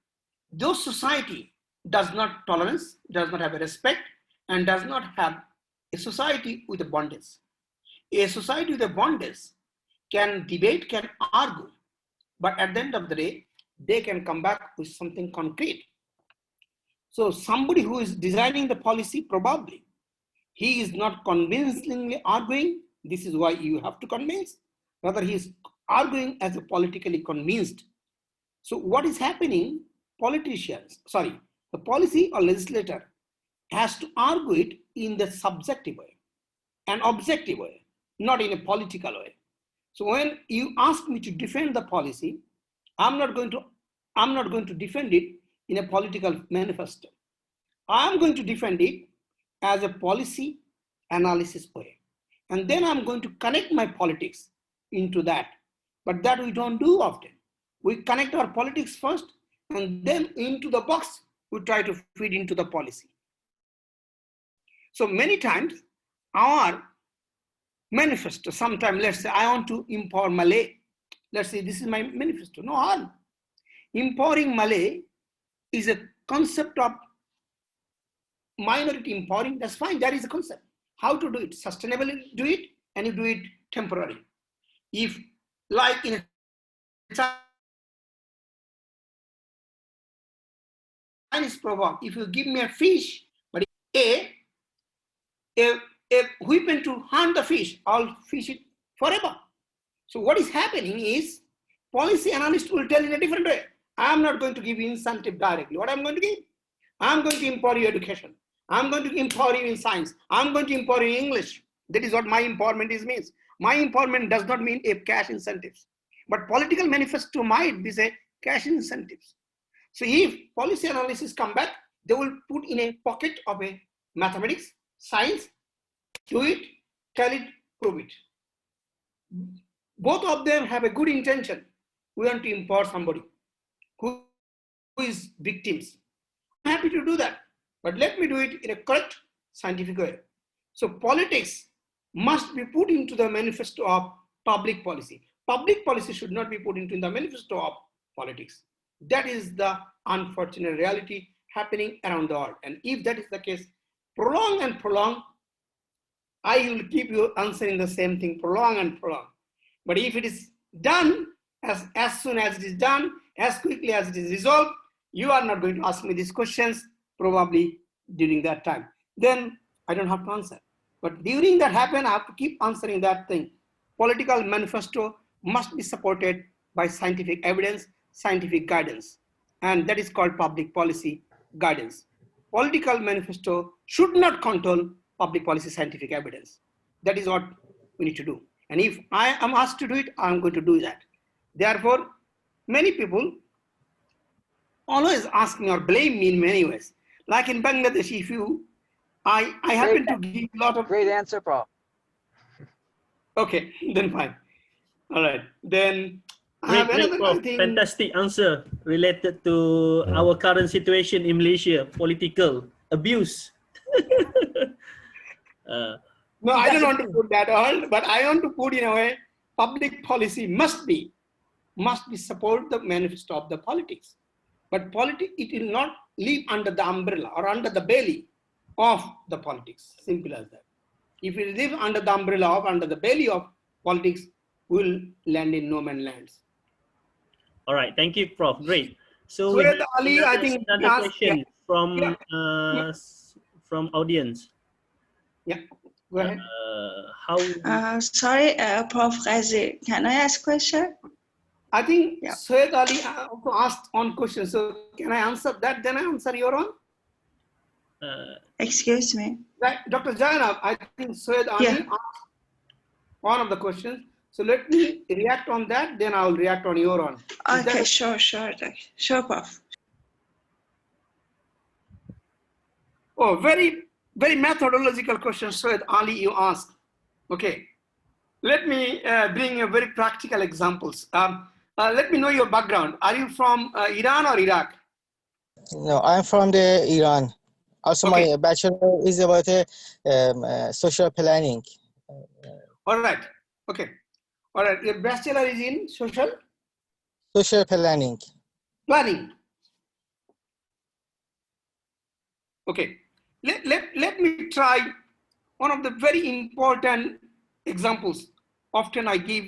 those society does not tolerance, does not have a respect, and does not have a society with a bondage. A society with a bondage can debate, can argue, but at the end of the day, they can come back with something concrete. So somebody who is designing the policy, probably, he is not convincingly arguing. This is why you have to convince. Rather, he is arguing as a politically convinced. So what is happening? The policy or legislator has to argue it in the subjective way, an objective way, not in a political way. So when you ask me to defend the policy, I'm not going to defend it in a political manifesto. I'm going to defend it as a policy analysis way. And then I'm going to connect my politics into that. But that we don't do often. We connect our politics first, and then into the box, we try to feed into the policy. So many times, our manifesto, sometimes let's say I want to empower Malay. Let's say this is my manifesto, no harm. Empowering Malay is a concept of minority empowering, that's fine, that is a concept. How to do it? Sustainably do it, and you do it temporarily. If, like in a Chinese proverb, if you give me a fish, but a weapon to hunt the fish, I'll fish it forever. So what is happening is, policy analyst will tell in a different way. I'm not going to give you incentive directly. What I'm going to give? I'm going to empower you education. I'm going to empower you in science. I'm going to empower you in English. That is what my empowerment means. My empowerment does not mean a cash incentives. But political manifesto might be say cash incentives. So if policy analysis come back, they will put in a pocket of a mathematics, science, do it, tell it, prove it. Both of them have a good intention. We want to empower somebody who is victims. I'm happy to do that, but let me do it in a correct scientific way. So politics must be put into the manifesto of public policy. Public policy should not be put into the manifesto of politics. That is the unfortunate reality happening around the world. And if that is the case, prolong and prolong, I will keep you answering the same thing, prolong and prolong. But if it is done as soon as it is done, as quickly as it is resolved, you are not going to ask me these questions probably during that time. Then I don't have to answer. But during that happen, I have to keep answering that thing. Political manifesto must be supported by scientific evidence, scientific guidance, and that is called public policy guidance. Political manifesto should not control public policy scientific evidence. That is what we need to do. And if I am asked to do it, I'm going to do that. Therefore, many people always ask me or blame me in many ways. Like in Bangladesh, if you, I happen to give a lot of... Great answer, Prof. Okay, then fine. All right, then I have Great, another Prof. thing. Fantastic answer related to our current situation in Malaysia, political abuse. No, I don't want to put that all, but I want to put in a way, public policy must be support the manifesto of the politics. But it will not live under the umbrella or under the belly of the politics. Simple as that. If we live under the umbrella of, under the belly of politics, we'll land in no man's lands. All right, thank you, Prof. Great. So Surya we have Ali, another, I think another asked, question yeah. from Yeah. from audience. Yeah, go ahead. How? Sorry, Prof. Gazi, can I ask a question? I think Yeah. Syed Ali also asked on question. So can I answer that? Then I answer your own. Excuse me. Right, Dr. Jainab, I think Syed Ali asked one of the questions. So let me react on that. Then I will react on your own. Okay, sure, Prof. Oh, very, very methodological question, Syed Ali, you asked. Okay, let me bring you very practical examples. Let me know your background. Are you from Iran or Iraq? No, I'm from the Iran. Also, Okay. my bachelor is about social planning. All right. Okay. All right. Your bachelor is in social Planning. planning. Okay. Let me try one of the very important examples often I give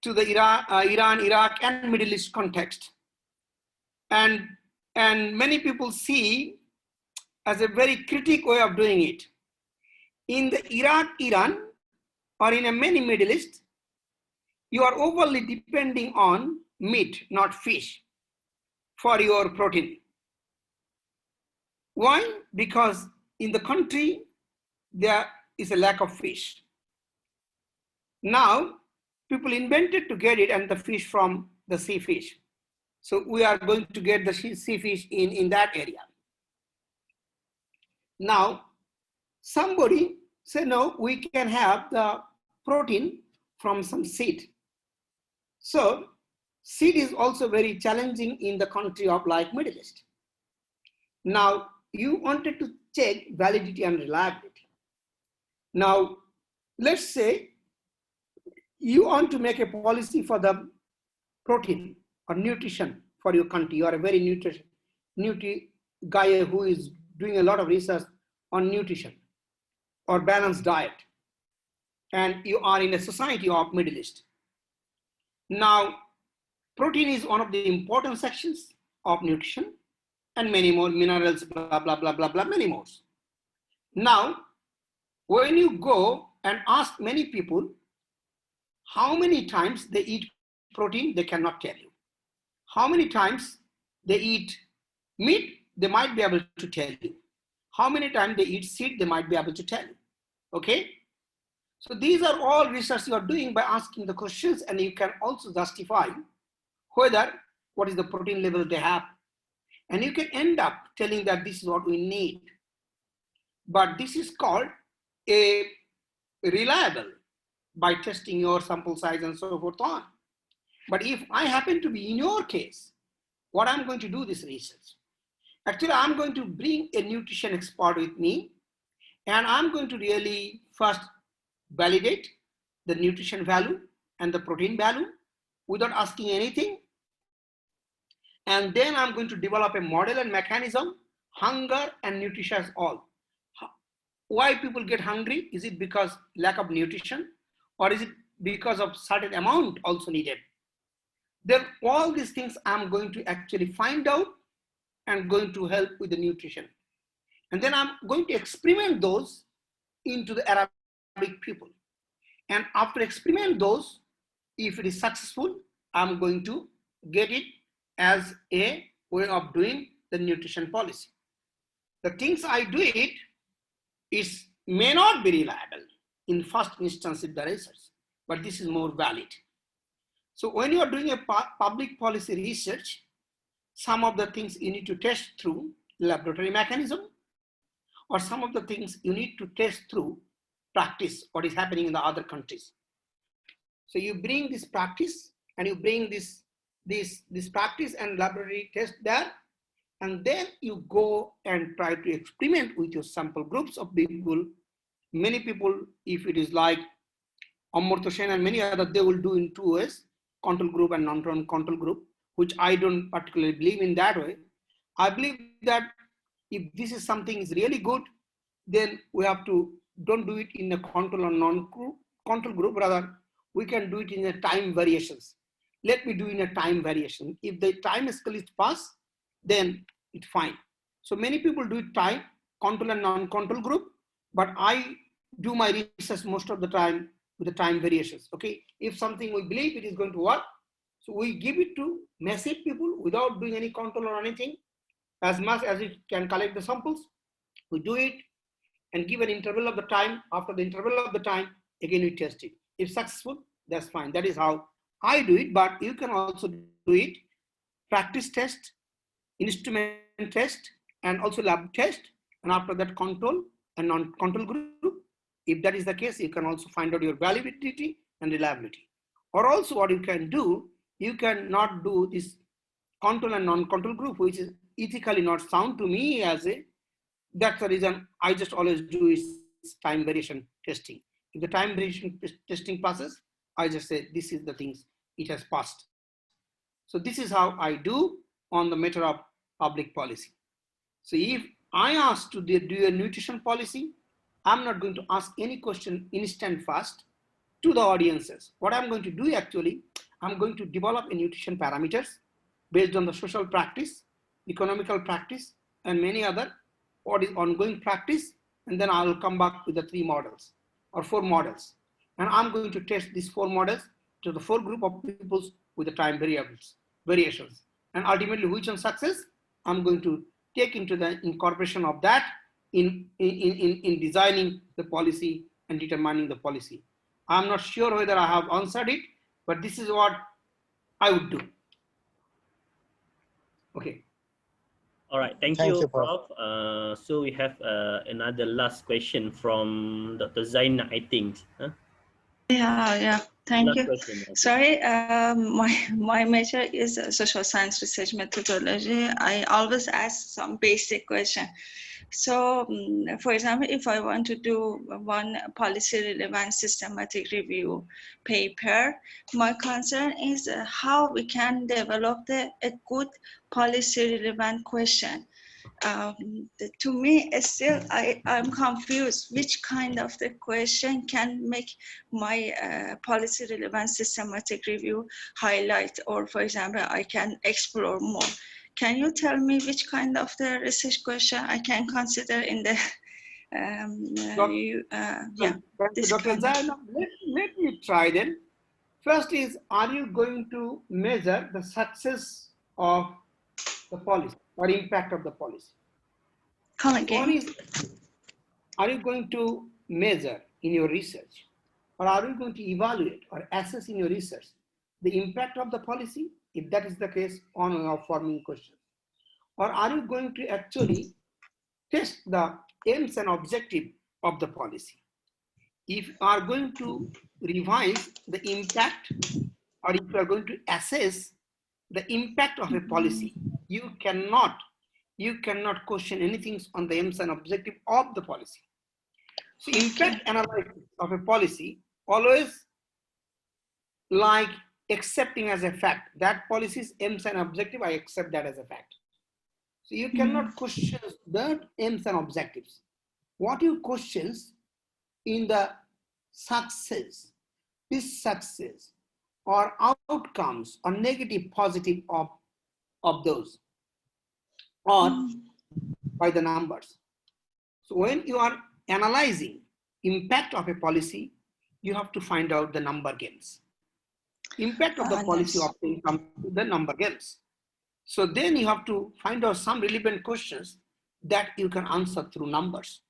to the Iran, Iraq, and Middle East context. And many people see as a very critical way of doing it. In the Iran, or in a many Middle East, you are overly depending on meat, not fish, for your protein. Why? Because in the country, there is a lack of fish. Now, people invented to get it and the fish from the sea fish. So we are going to get the sea fish in that area. Now, somebody said, no, we can have the protein from some seed. So seed is also very challenging in the country of like Middle East. Now, you wanted to check validity and reliability. Now, let's say you want to make a policy for the protein or nutrition for your country. You are a very nutri guy who is doing a lot of research on nutrition or balanced diet. And you are in a society of Middle East. Now, protein is one of the important sections of nutrition and many more minerals, blah, blah, blah, blah, blah, many more. Now, when you go and ask many people how many times they eat protein, they cannot tell you. How many times they eat meat, they might be able to tell you. How many times they eat seed, they might be able to tell you. Okay? So these are all research you are doing by asking the questions, and you can also justify whether what is the protein level they have. And you can end up telling that this is what we need. But this is called a reliable by testing your sample size and so forth on. But if I happen to be in your case, what I'm going to do this research. Actually, I'm going to bring a nutrition expert with me, and I'm going to really first validate the nutrition value and the protein value without asking anything. And then I'm going to develop a model and mechanism, hunger and nutrition as all. Why people get hungry? Is it because lack of nutrition, or is it because of certain amount also needed? Then all these things I'm going to actually find out and going to help with the nutrition. And then I'm going to experiment those into the Arabic people. And after experiment those, if it is successful, I'm going to get it as a way of doing the nutrition policy. The things I do it may not be reliable. in first instance in the research, but this is more valid. So when you are doing a public policy research, some of the things you need to test through laboratory mechanism, or some of the things you need to test through practice, what is happening in the other countries. So you bring this practice and you bring this practice and laboratory test there, and then you go and try to experiment with your sample groups of people. Many people, if it is like Amartya Sen and many others, they will do in 2 ways, control group and non-control group, which I don't particularly believe in that way. I believe that if this is something is really good, then we have to don't do it in a control or non-control group, rather we can do it in a time variations. Let me do in a time variation. If the time scale is fast, then it's fine. So many people do it time, control and non-control group, but I do my research most of the time with the time variations. Okay, if something we believe it is going to work, so we give it to massive people without doing any control or anything. As much as it can collect the samples, we do it and give an interval of the time. After the interval of the time, again we test it. If successful, that's fine. That is how I do it, but you can also do it practice test, instrument test, and also lab test, and after that control and non-control group. If that is the case, you can also find out your validity and reliability. Or also what you can do, you can not do this control and non-control group, which is ethically not sound to me as a, that's the reason I just always do is time variation testing. If the time variation testing passes, I just say this is the things it has passed. So this is how I do on the matter of public policy. So if I ask to do a nutrition policy, I'm not going to ask any question instant fast to the audiences. What I'm going to do actually, I'm going to develop a nutrition parameters based on the social practice, economical practice, and many other what is ongoing practice, and then I will come back with the 3 models or 4 models. And I'm going to test these 4 models to the 4 group of peoples with the time variations. And ultimately, which one success, I'm going to take into the incorporation of that in designing the policy and determining the policy. I'm not sure whether I have answered it, but this is what I would do. Okay. All right, thank you, Prof. So we have another last question from Dr. Zaina, I think. Huh? Yeah, thank you. Question, okay. Sorry, my major is social science research methodology. I always ask some basic question. So, for example, if I want to do one policy relevant systematic review paper, my concern is how we can develop a good policy relevant question. To me, still, I'm confused which kind of the question can make my policy relevant systematic review highlight, or for example, I can explore more. Can you tell me which kind of the research question I can consider in the Dr. Zaina, let me try then. First is, are you going to measure the success of the policy or impact of the policy? Come again. One is, are you going to measure in your research, or are you going to evaluate or assess in your research the impact of the policy, if that is the case, on your forming questions? Or are you going to actually test the aims and objective of the policy? If you are going to revise the impact, or if you are going to assess the impact of a policy, you cannot question anything on the aims and objective of the policy. So impact analysis of a policy always like accepting as a fact that policy's aims and objective, I accept that as a fact. So you cannot question the aims and objectives. What you questions in the success, this success or outcomes or negative, positive of those, or by the numbers. So when you are analyzing impact of a policy, you have to find out the number games. Impact of the policy often comes to the number games. So then you have to find out some relevant questions that you can answer through numbers.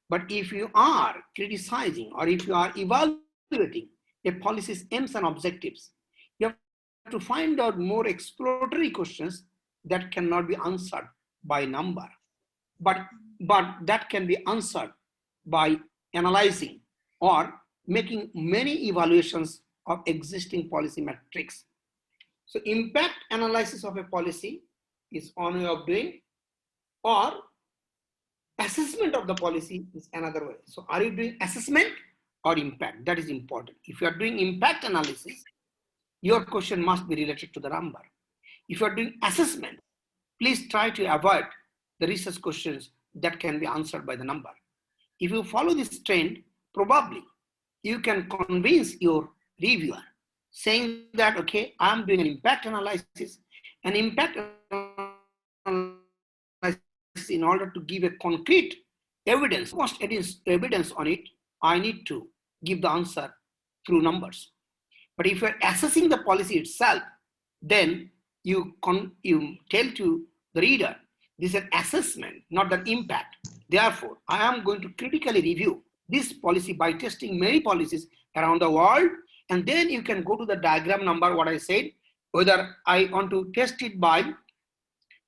But if you are criticizing or if you are evaluating a policy's aims and objectives, you have to find out more exploratory questions that cannot be answered by number, but that can be answered by analyzing or making many evaluations of existing policy metrics. So impact analysis of a policy is one way of doing, or assessment of the policy is another way. So are you doing assessment or impact? That is important. If you are doing impact analysis, your question must be related to the number. If you are doing assessment, please try to avoid the research questions that can be answered by the number. If you follow this trend, probably you can convince your reviewer saying that, okay, I'm doing an impact analysis. An impact analysis in order to give a concrete evidence, evidence on it, I need to give the answer through numbers. But if you're assessing the policy itself, then you tell to the reader, this is an assessment, not an impact. Therefore, I am going to critically review this policy by testing many policies around the world. And then you can go to the diagram number, what I said, whether I want to test it by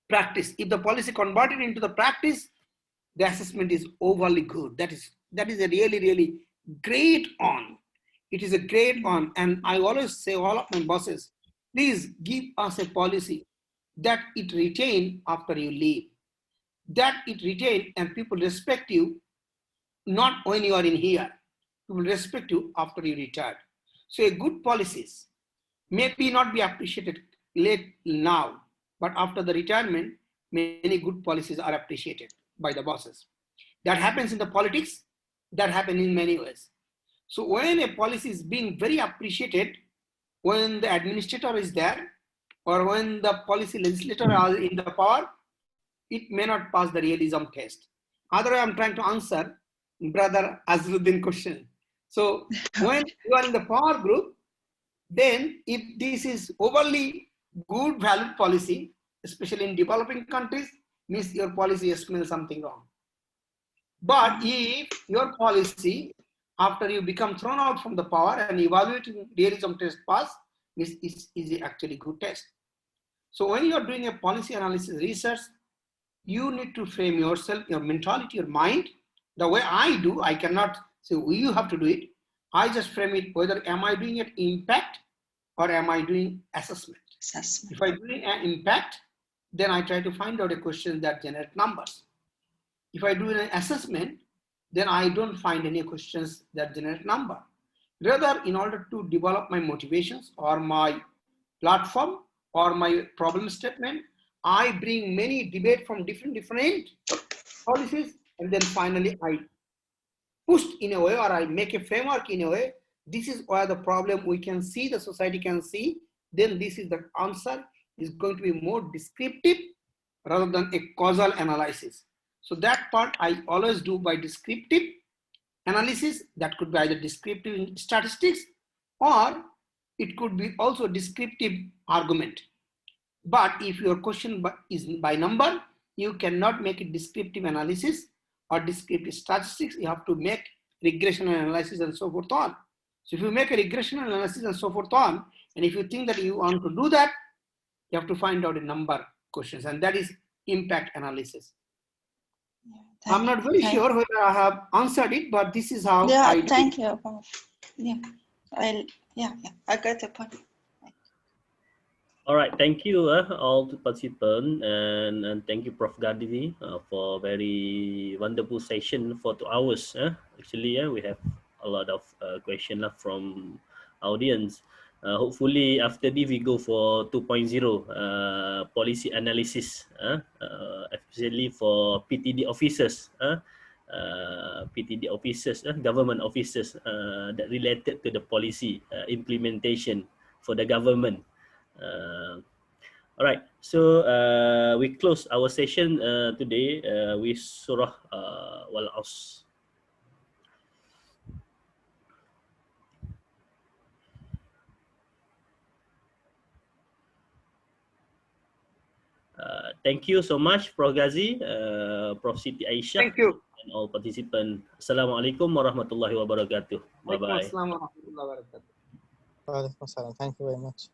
practice. If the policy converted into the practice, the assessment is overly good. That is a really, really great on. It is a great on. And I always say, all of my bosses, please give us a policy that it retain after you leave, that it retain and people respect you, not when you are in here. People respect you after you retire. So a good policies maybe not be appreciated late now, but after the retirement, many good policies are appreciated by the bosses. That happens in the politics, that happens in many ways. So when a policy is being very appreciated, when the administrator is there, or when the policy legislator are in the power, it may not pass the realism test. Otherwise, I'm trying to answer brother Aizuddin question. So when you are in the power group, then if this is overly good valid policy, especially in developing countries, means your policy smells something wrong. But if your policy, after you become thrown out from the power and evaluating realism test pass, means is actually good test. So when you are doing a policy analysis research, you need to frame yourself, your mentality, your mind. The way I do, I cannot say, well, you have to do it. I just frame it, whether am I doing it impact or am I doing assessment? If I'm doing an impact, then I try to find out a question that generate numbers. If I do an assessment, then I don't find any questions that generate number. Rather, in order to develop my motivations or my platform or my problem statement, I bring many debate from different policies, and then finally I push in a way, or I make a framework in a way. This is where the problem we can see, the society can see. Then this is the answer is going to be more descriptive rather than a causal analysis. So that part I always do by descriptive analysis. That could be either descriptive in statistics, or it could be also descriptive argument. But if your question is by number, you cannot make it descriptive analysis or descriptive statistics. You have to make regression analysis and so forth on. So if you make a regression analysis and so forth on, and if you think that you want to do that, you have to find out a number questions, and that is impact analysis. Yeah, I'm not very sure whether I have answered it, but this is how I do. Thank you. Yeah, I got the point. All right, thank you all the participants, and thank you, Prof. Gazi, for a very wonderful session for 2 hours. Actually, we have a lot of questions from audience. Hopefully, after this, we go for 2.0 policy analysis, especially for PTD officers, government officers that related to the policy implementation for the government. All right, so we close our session today with Surah Wal-Asr. Thank you so much, Prof. Gazi, Prof. Siti Aisyah. Thank you. and all participants. Assalamualaikum warahmatullahi wabarakatuh. Bye bye. Waalaikumsalam warahmatullahi wabarakatuh. Thank you very much.